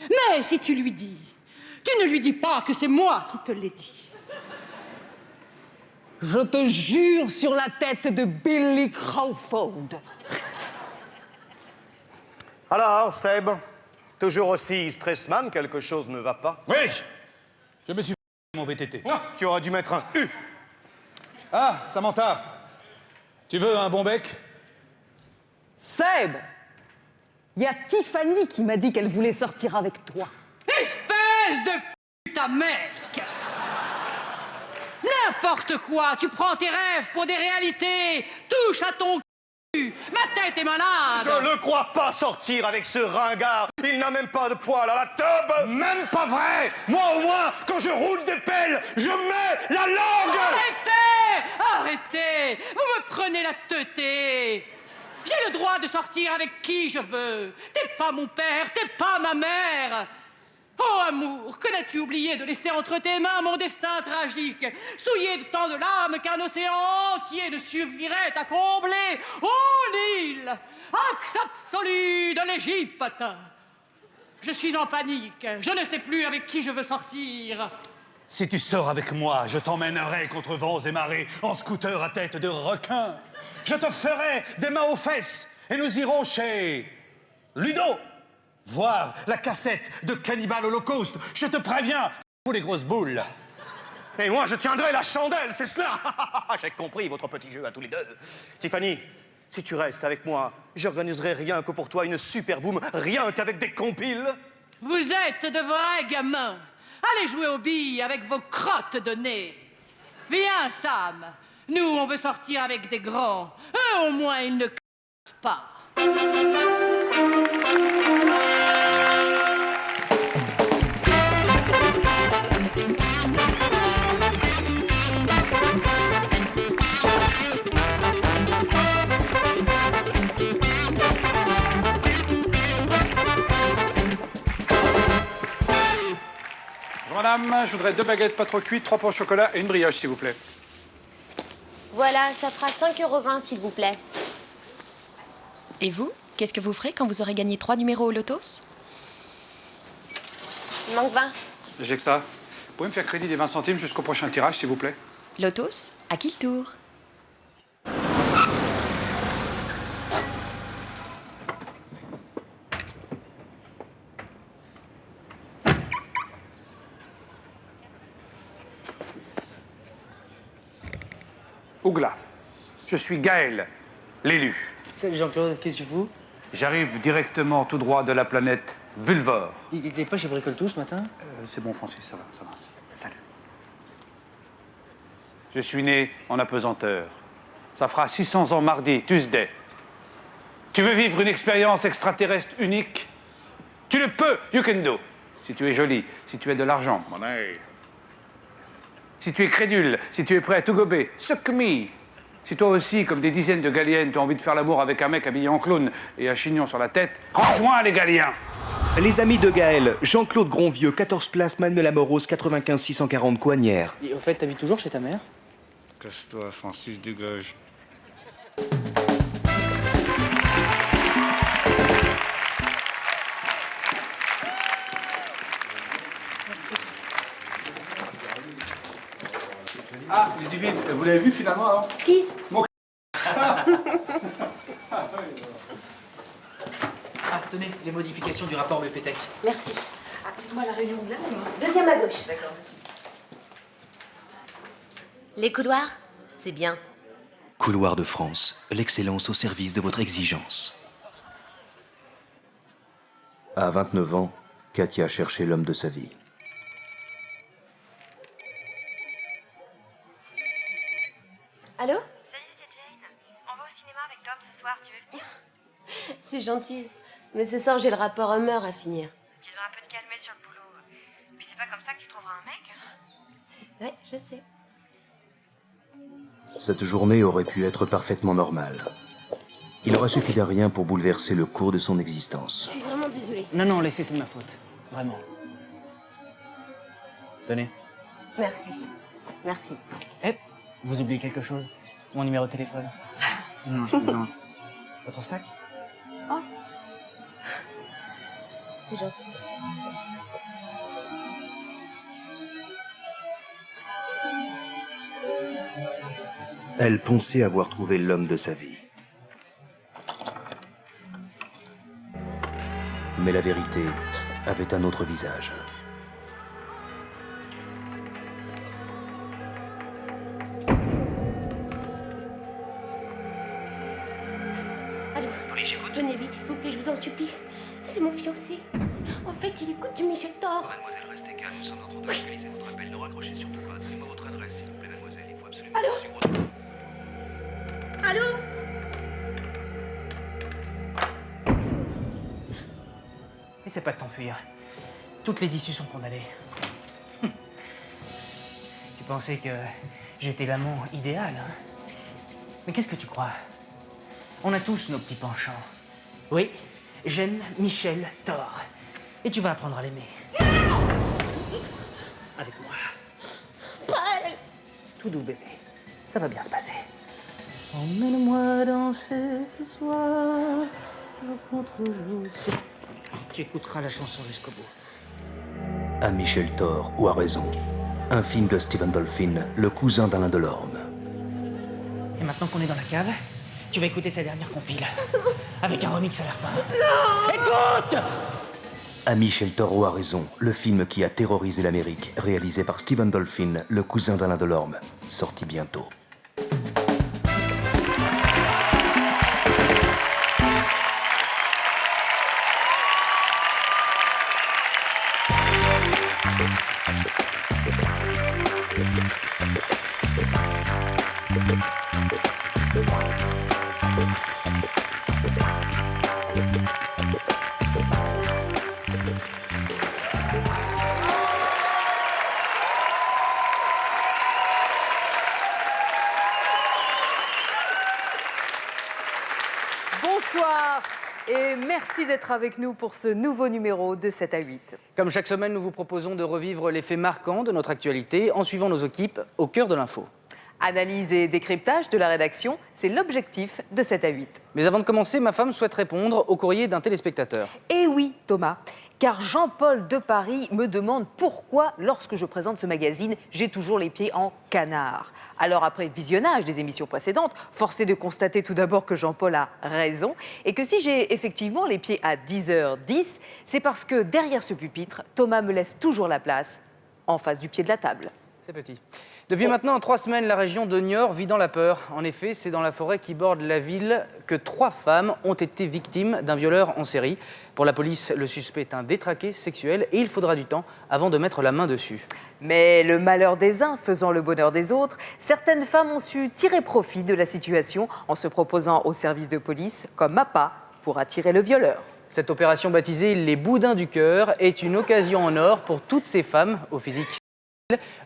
Mais si tu lui dis, tu ne lui dis pas que c'est moi qui te l'ai dit. Je te jure sur la tête de Billy Crawford. Alors, Seb, toujours aussi stressman, quelque chose ne va pas? Oui, je me suis fait mon VTT. Ah, tu aurais dû mettre un U. Ah, Samantha, tu veux un bon bec? Seb, il y a Tiffany qui m'a dit qu'elle voulait sortir avec toi. Espèce de putain mec! N'importe quoi, tu prends tes rêves pour des réalités. Touche à ton cul. Ma tête est malade. Je ne crois pas sortir avec ce ringard. Il n'a même pas de poils à la tube. Même pas vrai. Moi, au moins, quand je roule des pelles, je mets la langue. Arrêtez! Arrêtez! Vous me prenez la teutée. J'ai le droit de sortir avec qui je veux. T'es pas mon père, t'es pas ma mère. Oh amour, que n'as-tu oublié de laisser entre tes mains mon destin tragique, souillé de tant de larmes qu'un océan entier ne suffirait à combler. Oh Nil, axe absolu de l'Égypte. Je suis en panique, je ne sais plus avec qui je veux sortir. Si tu sors avec moi, je t'emmènerai contre vents et marées en scooter à tête de requin. Je te ferai des mains aux fesses et nous irons chez Ludo voir la cassette de Cannibal Holocaust. Je te préviens, pour les grosses boules. Et moi, je tiendrai la chandelle, c'est cela. J'ai compris votre petit jeu à tous les deux. Tiffany, si tu restes avec moi, j'organiserai rien que pour toi une super boom, rien qu'avec des compiles. Vous êtes de vrais gamins. Allez jouer aux billes avec vos crottes de nez. Viens, Sam. Nous, on veut sortir avec des grands. Eux, au moins, ils ne pas. Bonjour madame, je voudrais 2 baguettes pas trop cuites, 3 pains au chocolat et une brioche, s'il vous plaît. Voilà, ça fera 5,20 € s'il vous plaît. Et vous, qu'est-ce que vous ferez quand vous aurez gagné 3 numéros au lotos? Il manque 20. J'ai que ça. Vous pouvez me faire crédit des 20 centimes jusqu'au prochain tirage, s'il vous plaît? Lotos, à qui le tour? Ougla, je suis Gaël, l'élu. Salut Jean-Claude, qu'est-ce que tu fous? J'arrive directement tout droit de la planète Vulvor. T'étais pas chez Bricole Tout ce matin? C'est bon, Francis, ça va. Salut. Je suis né en apesanteur. Ça fera 600 ans mardi, Tuesday. Tu veux vivre une expérience extraterrestre unique? Tu le peux, you can do. Si tu es jolie, si tu as de l'argent, money. Si tu es crédule, si tu es prêt à tout gober, suck me. Si toi aussi, comme des dizaines de Galiennes, tu as envie de faire l'amour avec un mec habillé en clown et un chignon sur la tête, rejoins les Galiens. Les amis de Gaël, Jean-Claude Grandvieux, 14 place Manuel Amoros, 95 640 Coignères. Et au fait, t'habites toujours chez ta mère? Casse-toi, Francis, dégage. Ah, Ludivine, vous l'avez vu finalement alors? Qui? Mon Ah, tenez, les modifications du rapport BPTEC. Merci. Appelle-moi la réunion de là. Deuxième à gauche. D'accord, merci. Les couloirs, c'est bien. Couloir de France, l'excellence au service de votre exigence. À 29 ans, Katia cherchait l'homme de sa vie. Allô? Salut, c'est Jane. On va au cinéma avec Tom ce soir, tu veux venir? C'est gentil. Mais ce soir, j'ai le rapport Hummer à finir. Tu devrais un peu te calmer sur le boulot. Puis c'est pas comme ça que tu trouveras un mec. Ouais, je sais. Cette journée aurait pu être parfaitement normale. Il aurait suffi d'un rien pour bouleverser le cours de son existence. Je suis vraiment désolée. Non, non, laissez, c'est de ma faute. Vraiment. Tenez. Merci. Merci. Eh, vous oubliez quelque chose? Mon numéro de téléphone. Non, je plaisante. Votre sac? Oh. C'est gentil. Elle pensait avoir trouvé l'homme de sa vie. Mais la vérité avait un autre visage. Allô? Venez vite, s'il vous plaît, je vous en supplie. C'est mon fiancé. En fait, il écoute du Michel Thor. Mademoiselle, restez calme, nous sommes en train de réaliser votre appel. Ne raccrochez surtout pas. Donnez-moi votre adresse, s'il vous plaît, mademoiselle. Il faut absolument... Allô? Allô? Essaie pas de t'enfuir. Toutes les issues sont condamnées. Tu pensais que j'étais l'amant idéal, hein? Mais qu'est-ce que tu crois? On a tous nos petits penchants. Oui, j'aime Michel Thor. Et tu vas apprendre à l'aimer. Avec moi. Paul! Tout doux, bébé. Ça va bien se passer. Emmène-moi danser ce soir. Je contre-joue. Tu écouteras la chanson jusqu'au bout. À Michel Thor ou à raison. Un film de Stephen Dolphin, le cousin d'Alain Delorme. Et maintenant qu'on est dans la cave, tu vas écouter sa dernière compile. Avec un remix à la fin. Non! Écoute! À Michel Thor ou à raison, le film qui a terrorisé l'Amérique, réalisé par Stephen Dolphin, le cousin d'Alain Delorme, sorti bientôt. Bonsoir et merci d'être avec nous pour ce nouveau numéro de 7 à 8. Comme chaque semaine, nous vous proposons de revivre les faits marquants de notre actualité en suivant nos équipes au cœur de l'info. Analyse et décryptage de la rédaction, c'est l'objectif de 7 à 8. Mais avant de commencer, ma femme souhaite répondre au courrier d'un téléspectateur. Eh oui, Thomas, car Jean-Paul de Paris me demande pourquoi, lorsque je présente ce magazine, j'ai toujours les pieds en canard. Alors après visionnage des émissions précédentes, force est de constater tout d'abord que Jean-Paul a raison et que si j'ai effectivement les pieds à 10h10, c'est parce que derrière ce pupitre, Thomas me laisse toujours la place en face du pied de la table. C'est petit. Depuis maintenant 3 semaines, la région de Niort vit dans la peur. En effet, c'est dans la forêt qui borde la ville que 3 femmes ont été victimes d'un violeur en série. Pour la police, le suspect est un détraqué sexuel et il faudra du temps avant de mettre la main dessus. Mais le malheur des uns faisant le bonheur des autres, certaines femmes ont su tirer profit de la situation en se proposant au service de police comme appât pour attirer le violeur. Cette opération baptisée « Les Boudins du cœur » est une occasion en or pour toutes ces femmes au physique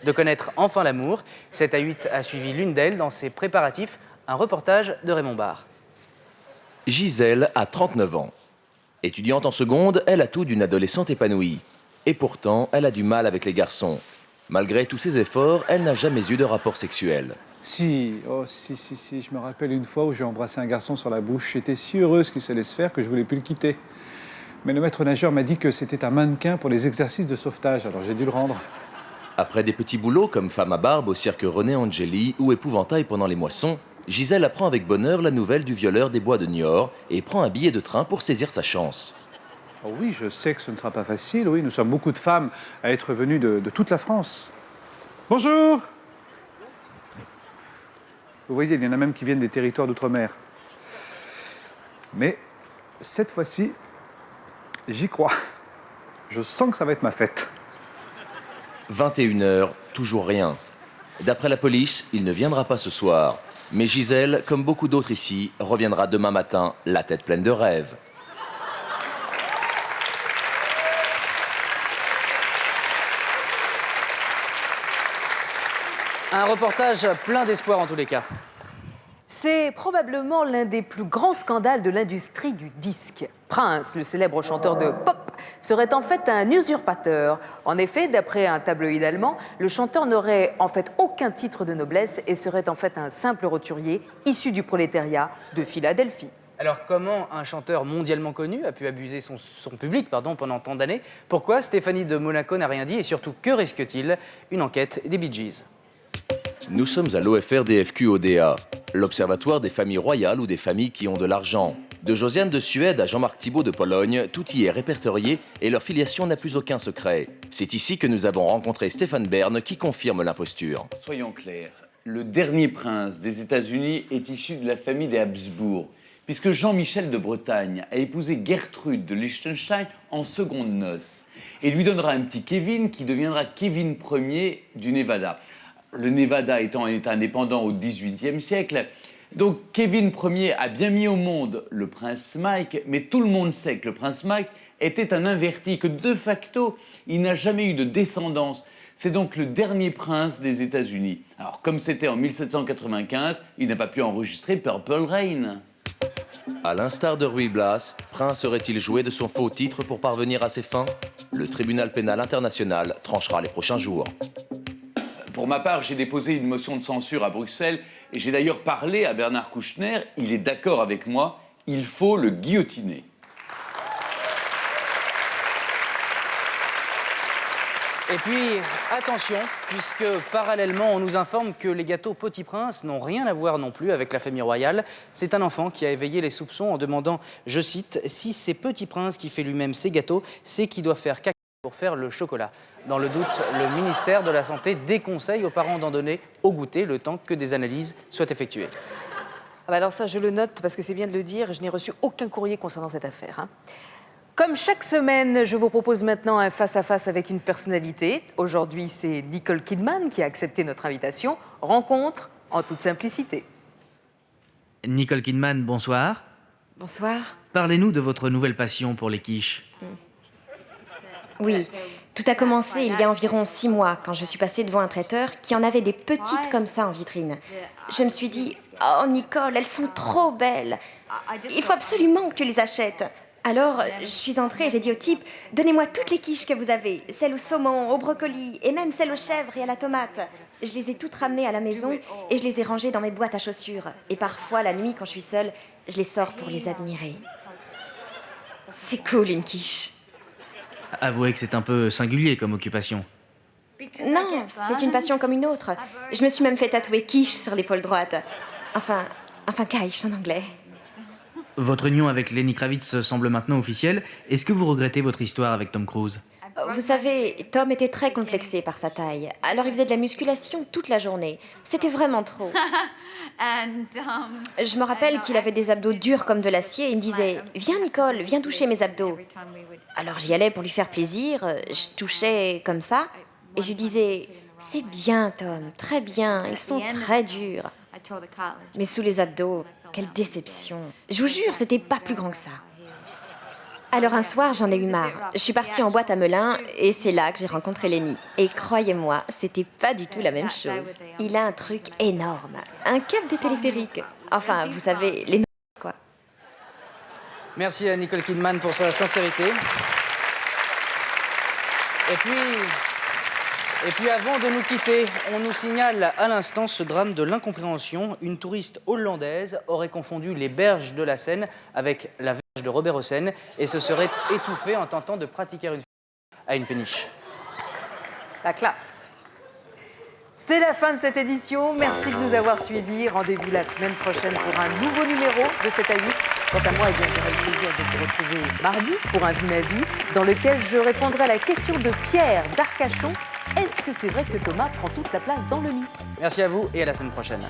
de connaître enfin l'amour. 7 à 8 a suivi l'une d'elles dans ses préparatifs, un reportage de Raymond Barre. Gisèle a 39 ans. Étudiante en seconde, elle a tout d'une adolescente épanouie. Et pourtant, elle a du mal avec les garçons. Malgré tous ses efforts, elle n'a jamais eu de rapport sexuel. Si, je me rappelle une fois où j'ai embrassé un garçon sur la bouche. J'étais si heureuse qu'il se laisse faire que je voulais plus le quitter. Mais le maître nageur m'a dit que c'était un mannequin pour les exercices de sauvetage, alors j'ai dû le rendre. Après des petits boulots comme femme à barbe au cirque René Angeli ou épouvantail pendant les moissons, Gisèle apprend avec bonheur la nouvelle du violeur des bois de Niort et prend un billet de train pour saisir sa chance. Oh oui, je sais que ce ne sera pas facile. Oui, nous sommes beaucoup de femmes à être venues de toute la France. Bonjour. Vous voyez, il y en a même qui viennent des territoires d'outre-mer. Mais cette fois-ci, j'y crois. Je sens que ça va être ma fête. 21h, toujours rien. D'après la police, il ne viendra pas ce soir. Mais Gisèle, comme beaucoup d'autres ici, reviendra demain matin, la tête pleine de rêves. Un reportage plein d'espoir en tous les cas. C'est probablement l'un des plus grands scandales de l'industrie du disque. Prince, le célèbre chanteur de pop, serait en fait un usurpateur. En effet, d'après un tabloïd allemand, le chanteur n'aurait en fait aucun titre de noblesse et serait en fait un simple roturier issu du prolétariat de Philadelphie. Alors comment un chanteur mondialement connu a pu abuser son public pendant tant d'années? Pourquoi Stéphanie de Monaco n'a rien dit et surtout que risque-t-il? Une enquête des Bee Gees. Nous sommes à l'OFR-DFQ-ODA, l'Observatoire des familles royales ou des familles qui ont de l'argent. De Josiane de Suède à Jean-Marc Thibault de Pologne, tout y est répertorié et leur filiation n'a plus aucun secret. C'est ici que nous avons rencontré Stéphane Bern qui confirme l'imposture. Soyons clairs, le dernier prince des États-Unis est issu de la famille des Habsbourg, puisque Jean-Michel de Bretagne a épousé Gertrude de Liechtenstein en secondes noces et lui donnera un petit Kevin qui deviendra Kevin Ier du Nevada. Le Nevada étant un État indépendant au XVIIIe siècle, donc Kevin Ier a bien mis au monde le prince Mike, mais tout le monde sait que le prince Mike était un inverti, que de facto, il n'a jamais eu de descendance. C'est donc le dernier prince des États-Unis. Alors, comme c'était en 1795, il n'a pas pu enregistrer Purple Rain. À l'instar de Ruy Blas, Prince aurait-il joué de son faux titre pour parvenir à ses fins? Le tribunal pénal international tranchera les prochains jours. Pour ma part, j'ai déposé une motion de censure à Bruxelles et j'ai d'ailleurs parlé à Bernard Kouchner. Il est d'accord avec moi, il faut le guillotiner. Et puis, attention, puisque parallèlement, on nous informe que les gâteaux Petit Prince n'ont rien à voir non plus avec la famille royale. C'est un enfant qui a éveillé les soupçons en demandant, je cite, « Si c'est Petit Prince qui fait lui-même ses gâteaux, c'est qu'il doit faire caca pour faire le chocolat ». Dans le doute, le ministère de la Santé déconseille aux parents d'en donner au goûter le temps que des analyses soient effectuées. Ah bah alors ça, je le note parce que c'est bien de le dire, je n'ai reçu aucun courrier concernant cette affaire. Comme chaque semaine, je vous propose maintenant un face-à-face avec une personnalité. Aujourd'hui, c'est Nicole Kidman qui a accepté notre invitation. Rencontre en toute simplicité. Nicole Kidman, bonsoir. Bonsoir. Parlez-nous de votre nouvelle passion pour les quiches. Oui, tout a commencé il y a environ 6 mois, quand je suis passée devant un traiteur qui en avait des petites comme ça en vitrine. Je me suis dit, oh Nicole, elles sont trop belles. Il faut absolument que tu les achètes. Alors, je suis entrée et j'ai dit au type, donnez-moi toutes les quiches que vous avez, celles au saumon, au brocoli et même celles aux chèvres et à la tomate. Je les ai toutes ramenées à la maison et je les ai rangées dans mes boîtes à chaussures. Et parfois, la nuit, quand je suis seule, je les sors pour les admirer. C'est cool, une quiche. Avouez que c'est un peu singulier comme occupation. Non, c'est une passion comme une autre. Je me suis même fait tatouer quiche sur l'épaule droite. Enfin, quiche en anglais. Votre union avec Lenny Kravitz semble maintenant officielle. Est-ce que vous regrettez votre histoire avec Tom Cruise? Vous savez, Tom était très complexé par sa taille. Alors il faisait de la musculation toute la journée. C'était vraiment trop. Je me rappelle qu'il avait des abdos durs comme de l'acier et il me disait « Viens Nicole, viens toucher mes abdos ». Alors j'y allais pour lui faire plaisir, je touchais comme ça et je lui disais « C'est bien Tom, très bien, ils sont très durs ». Mais sous les abdos, quelle déception. Je vous jure, c'était pas plus grand que ça. Alors un soir, j'en ai eu marre. Je suis partie en boîte à Melun et c'est là que j'ai rencontré Lenny. Et croyez-moi, c'était pas du tout la même chose. Il a un truc énorme, un câble de téléphérique. Enfin, vous savez, les quoi. Merci à Nicole Kidman pour sa sincérité. Et puis avant de nous quitter, on nous signale à l'instant ce drame de l'incompréhension. Une touriste hollandaise aurait confondu les berges de la Seine avec la verge de Robert Hossein et se serait étouffée en tentant de pratiquer une à une péniche. La classe. C'est la fin de cette édition. Merci de nous avoir suivis. Rendez-vous la semaine prochaine pour un nouveau numéro de 7 à 8. Quant à moi, j'aurai le plaisir de vous retrouver mardi pour un Vu ma vie, dans lequel je répondrai à la question de Pierre d'Arcachon. Est-ce que c'est vrai que Thomas prend toute la place dans le lit? Merci à vous et à la semaine prochaine.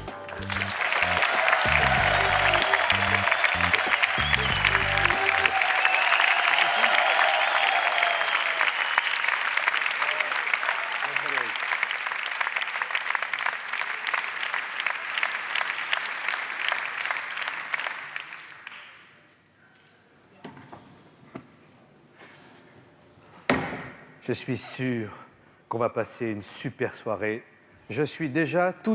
Je suis sûr qu'on va passer une super soirée. Je suis déjà tout...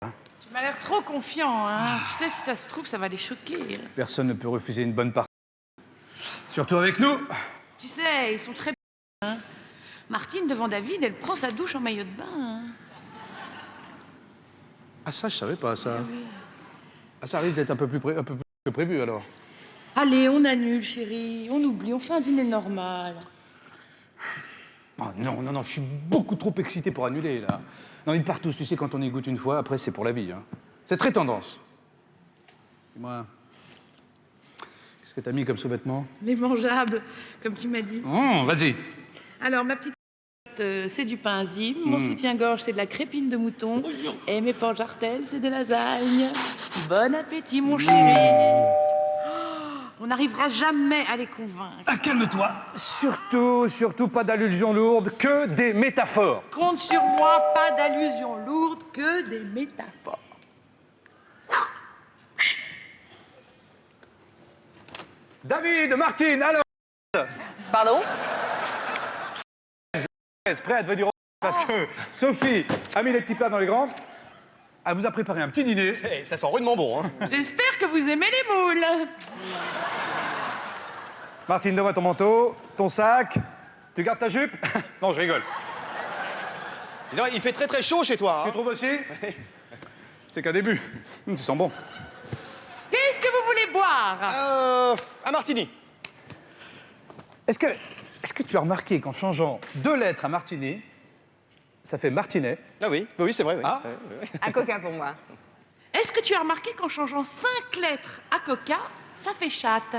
Tu m'as l'air trop confiant, hein. Tu sais, si ça se trouve, ça va les choquer. Personne ne peut refuser une bonne partie. Surtout avec nous. Tu sais, ils sont très... hein. Martine, devant David, elle prend sa douche en maillot de bain. hein. Ah ça, je savais pas ça. Ah, ça risque d'être un peu plus que prévu alors. Allez, on annule, chérie. On oublie, on fait un dîner normal. Oh, non, je suis beaucoup trop excité pour annuler, là. Non, ils partent tous, tu sais, quand on y goûte une fois, après, c'est pour la vie. Hein. C'est très tendance. Dis-moi, qu'est-ce que t'as mis comme sous-vêtement? Les mangeables, comme tu m'as dit. Vas-y. Alors, ma petite c'est du pain azim, mon soutien-gorge, c'est de la crépine de mouton, et mes porcs jartelles, c'est de lasagne. Bon appétit, mon chéri. On n'arrivera jamais à les convaincre. Ah, calme-toi. Surtout pas d'allusions lourdes, que des métaphores. Compte sur moi, pas d'allusions lourdes, que des métaphores. David, Martine, alors... Pardon? Prêt à devenir... Parce que Sophie a mis les petits plats dans les grands. Elle vous a préparé un petit dîner. Hey, ça sent rudement bon, hein. J'espère que vous aimez les moules. Martine, donne-moi ton manteau, ton sac. Tu gardes ta jupe? Non, je rigole. Non, il fait très très chaud chez toi. Hein. Tu trouves aussi? C'est qu'un début. Tu sens bon. Qu'est-ce que vous voulez boire? Un martini. Est-ce que tu as remarqué qu'en changeant 2 lettres à Martini, ça fait Martinet? Ah oui, c'est vrai. Oui. Ah. Un coca pour moi. Est-ce que tu as remarqué qu'en changeant 5 lettres à coca, ça fait chatte?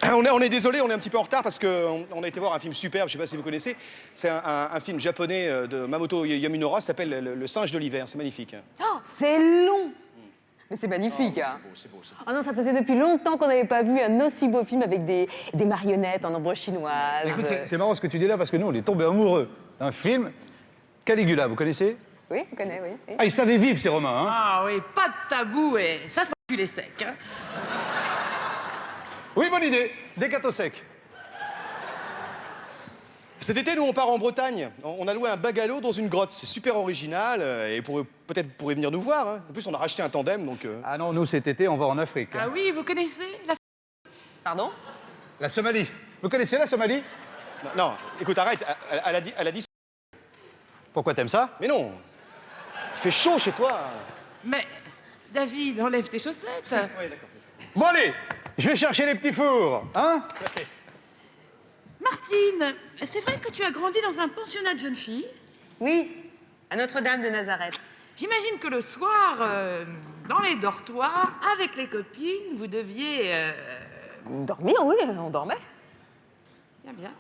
On est désolé, on est un petit peu en retard parce qu'on a été voir un film superbe, je sais pas si vous connaissez. C'est un film japonais de Mamoto Yamunora, ça s'appelle Le singe de l'hiver, c'est magnifique. Oh, c'est long. Mais c'est magnifique. hein. C'est beau. Ah non, ça faisait depuis longtemps qu'on n'avait pas vu un aussi beau film avec des marionnettes en ombre chinoise. Écoute, c'est marrant ce que tu dis là parce que nous, on est tombés amoureux d'un film, Caligula, vous connaissez? Oui, on connaît, oui. Ah, ils savaient vivre, ces Romains, hein? Ah oui, pas de tabou et ça sent plus les secs. Hein. Oui, bonne idée. Des gâteaux secs. Cet été, nous, on part en Bretagne. On a loué un bungalow dans une grotte. C'est super original et peut-être vous pourrez venir nous voir. Hein. En plus, on a racheté un tandem, donc... Ah non, nous, cet été, on va en Afrique. Ah oui, vous connaissez la... Pardon? La Somalie. Vous connaissez la Somalie? Non, écoute, arrête. Elle a dit... Pourquoi t'aimes ça? Mais non. Il fait chaud chez toi. Mais, David, enlève tes chaussettes. Oui, d'accord. Bon, allez, je vais chercher les petits fours, hein? Martine, c'est vrai que tu as grandi dans un pensionnat de jeunes filles? Oui, à Notre-Dame de Nazareth. J'imagine que le soir, dans les dortoirs, avec les copines, vous deviez... Dormir, oui, on dormait. Bien.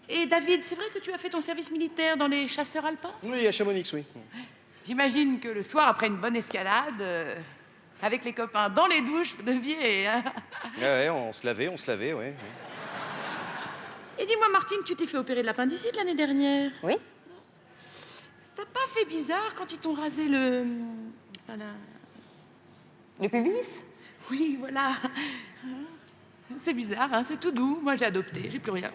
Et David, c'est vrai que tu as fait ton service militaire dans les chasseurs alpins? Oui, à Chamonix, oui. J'imagine que le soir, après une bonne escalade, avec les copains dans les douches, vous deviez... Ouais, on se lavait, ouais. Et dis-moi, Martine, tu t'es fait opérer de l'appendicite l'année dernière? Oui. T'as pas fait bizarre quand ils t'ont rasé le... Enfin, Le pubis? Oui, voilà. C'est bizarre, hein, c'est tout doux. Moi, j'ai adopté, j'ai plus rien.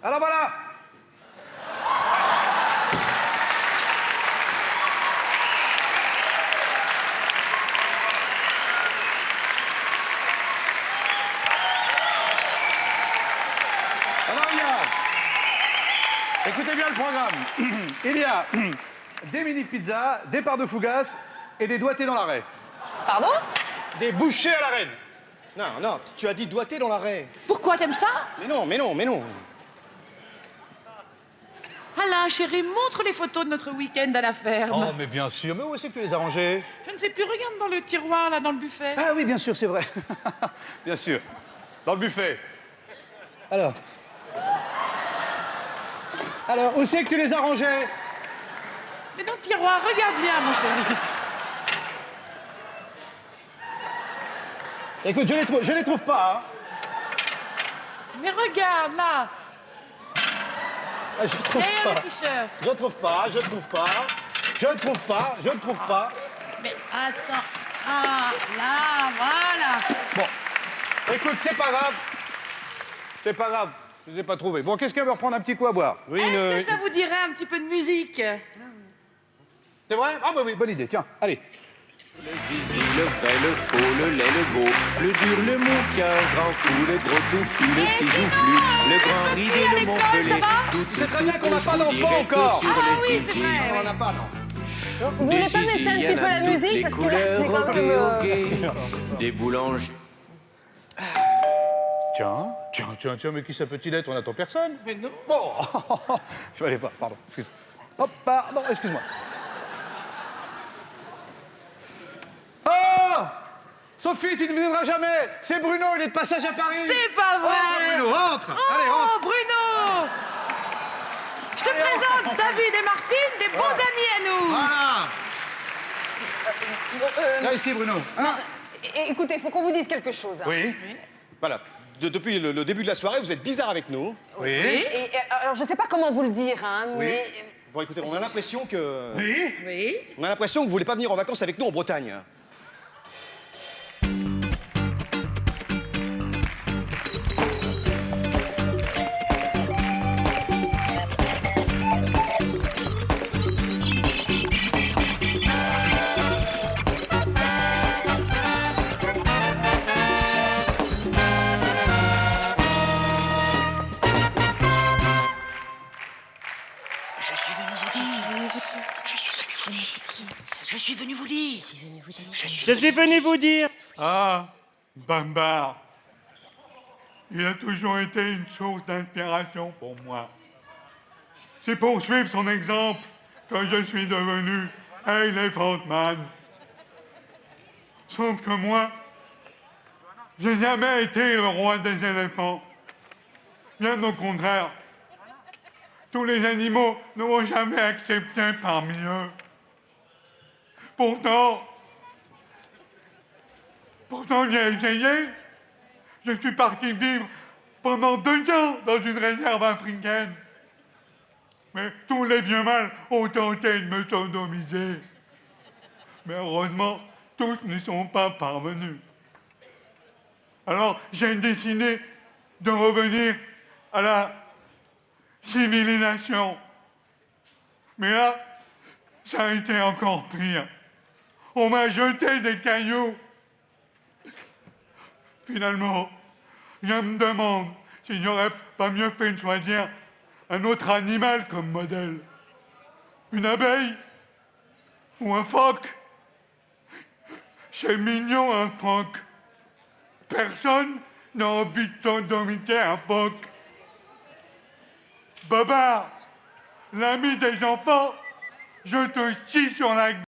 Alors voilà! Écoutez bien le programme. Il y a des mini-pizzas, des parts de fougasse et des doigtés dans l'arrêt. Pardon? Des bouchées à la reine. Non, tu as dit doigté dans l'arrêt. Pourquoi t'aimes ça? Mais non. Alain, chérie, montre les photos de notre week-end à la ferme. Oh, mais bien sûr. Mais où est-ce que tu les as rangées? Je ne sais plus, regarde dans le tiroir, là, dans le buffet. Ah oui, bien sûr, c'est vrai. Bien sûr. Dans le buffet. Alors, où c'est que tu les as rangées? Mais dans le tiroir, regarde bien, mon chéri. Écoute, je les trouve pas, hein. Mais regarde, là. Ah, je trouve Derrière pas. le t-shirt. Je ne trouve pas. Mais attends. Ah, là, voilà. Bon, écoute, c'est pas grave. C'est pas grave, je les ai pas trouvés. Bon, qu'est-ce qu'elle veut reprendre un petit coup à boire? Oui, Est-ce que ça vous dirait un petit peu de musique? C'est vrai? Ah bah oui, bonne idée, tiens, allez. Le zizi, le vrai, le faux, le laid, le beau, le dur, le mou, qui a un grand cou, le gros touffu, le petit joufflu, le grand ridé, le montpellier. Tu sais très bien qu'on n'a pas d'enfant encore. Ah oui, c'est vrai. On n'en a pas, non. Vous voulez pas baisser un petit peu la musique? Parce que là, c'est quand même... Des boulangers. Tiens, mais qui ça peut-il être? On n'attend personne. Mais non. Bon, je vais aller voir, pardon, excuse. Hop, pardon, excuse-moi. Oh! Sophie, tu ne viendras jamais! C'est Bruno, il est de passage à Paris! C'est pas vrai! Oh, Bruno, rentre! Oh, Allez, rentre! Bruno! Je te présente David et Martine, des bons amis à nous! Voilà! Là, ici, Bruno. Hein? Écoutez, il faut qu'on vous dise quelque chose. Hein. Oui. Voilà. Depuis le début de la soirée, vous êtes bizarre avec nous. Oui. Et, alors, je sais pas comment vous le dire, hein, mais... Bon, écoutez, on a l'impression que... Oui? Oui. On a l'impression que vous voulez pas venir en vacances avec nous en Bretagne. Je suis venu vous dire. Je suis venu vous dire. Ah, Bambar. Il a toujours été une source d'inspiration pour moi. C'est pour suivre son exemple que je suis devenu Elephant Man. Sauf que moi, j'ai jamais été le roi des éléphants. Bien au contraire. Tous les animaux ne m'ont jamais accepté parmi eux. Pourtant, j'ai essayé. Je suis parti vivre pendant 2 ans dans une réserve africaine. Mais tous les vieux mâles ont tenté de me sodomiser. Mais heureusement, tous n'y sont pas parvenus. Alors, j'ai décidé de revenir à la civilisation. Mais là, ça a été encore pire. On m'a jeté des cailloux. Finalement, je me demande s'il n'aurait pas mieux fait de choisir un autre animal comme modèle. Une abeille ou un phoque. C'est mignon, un phoque. Personne n'a envie de sodomiter un phoque. Babar, l'ami des enfants, je te chie sur la gueule.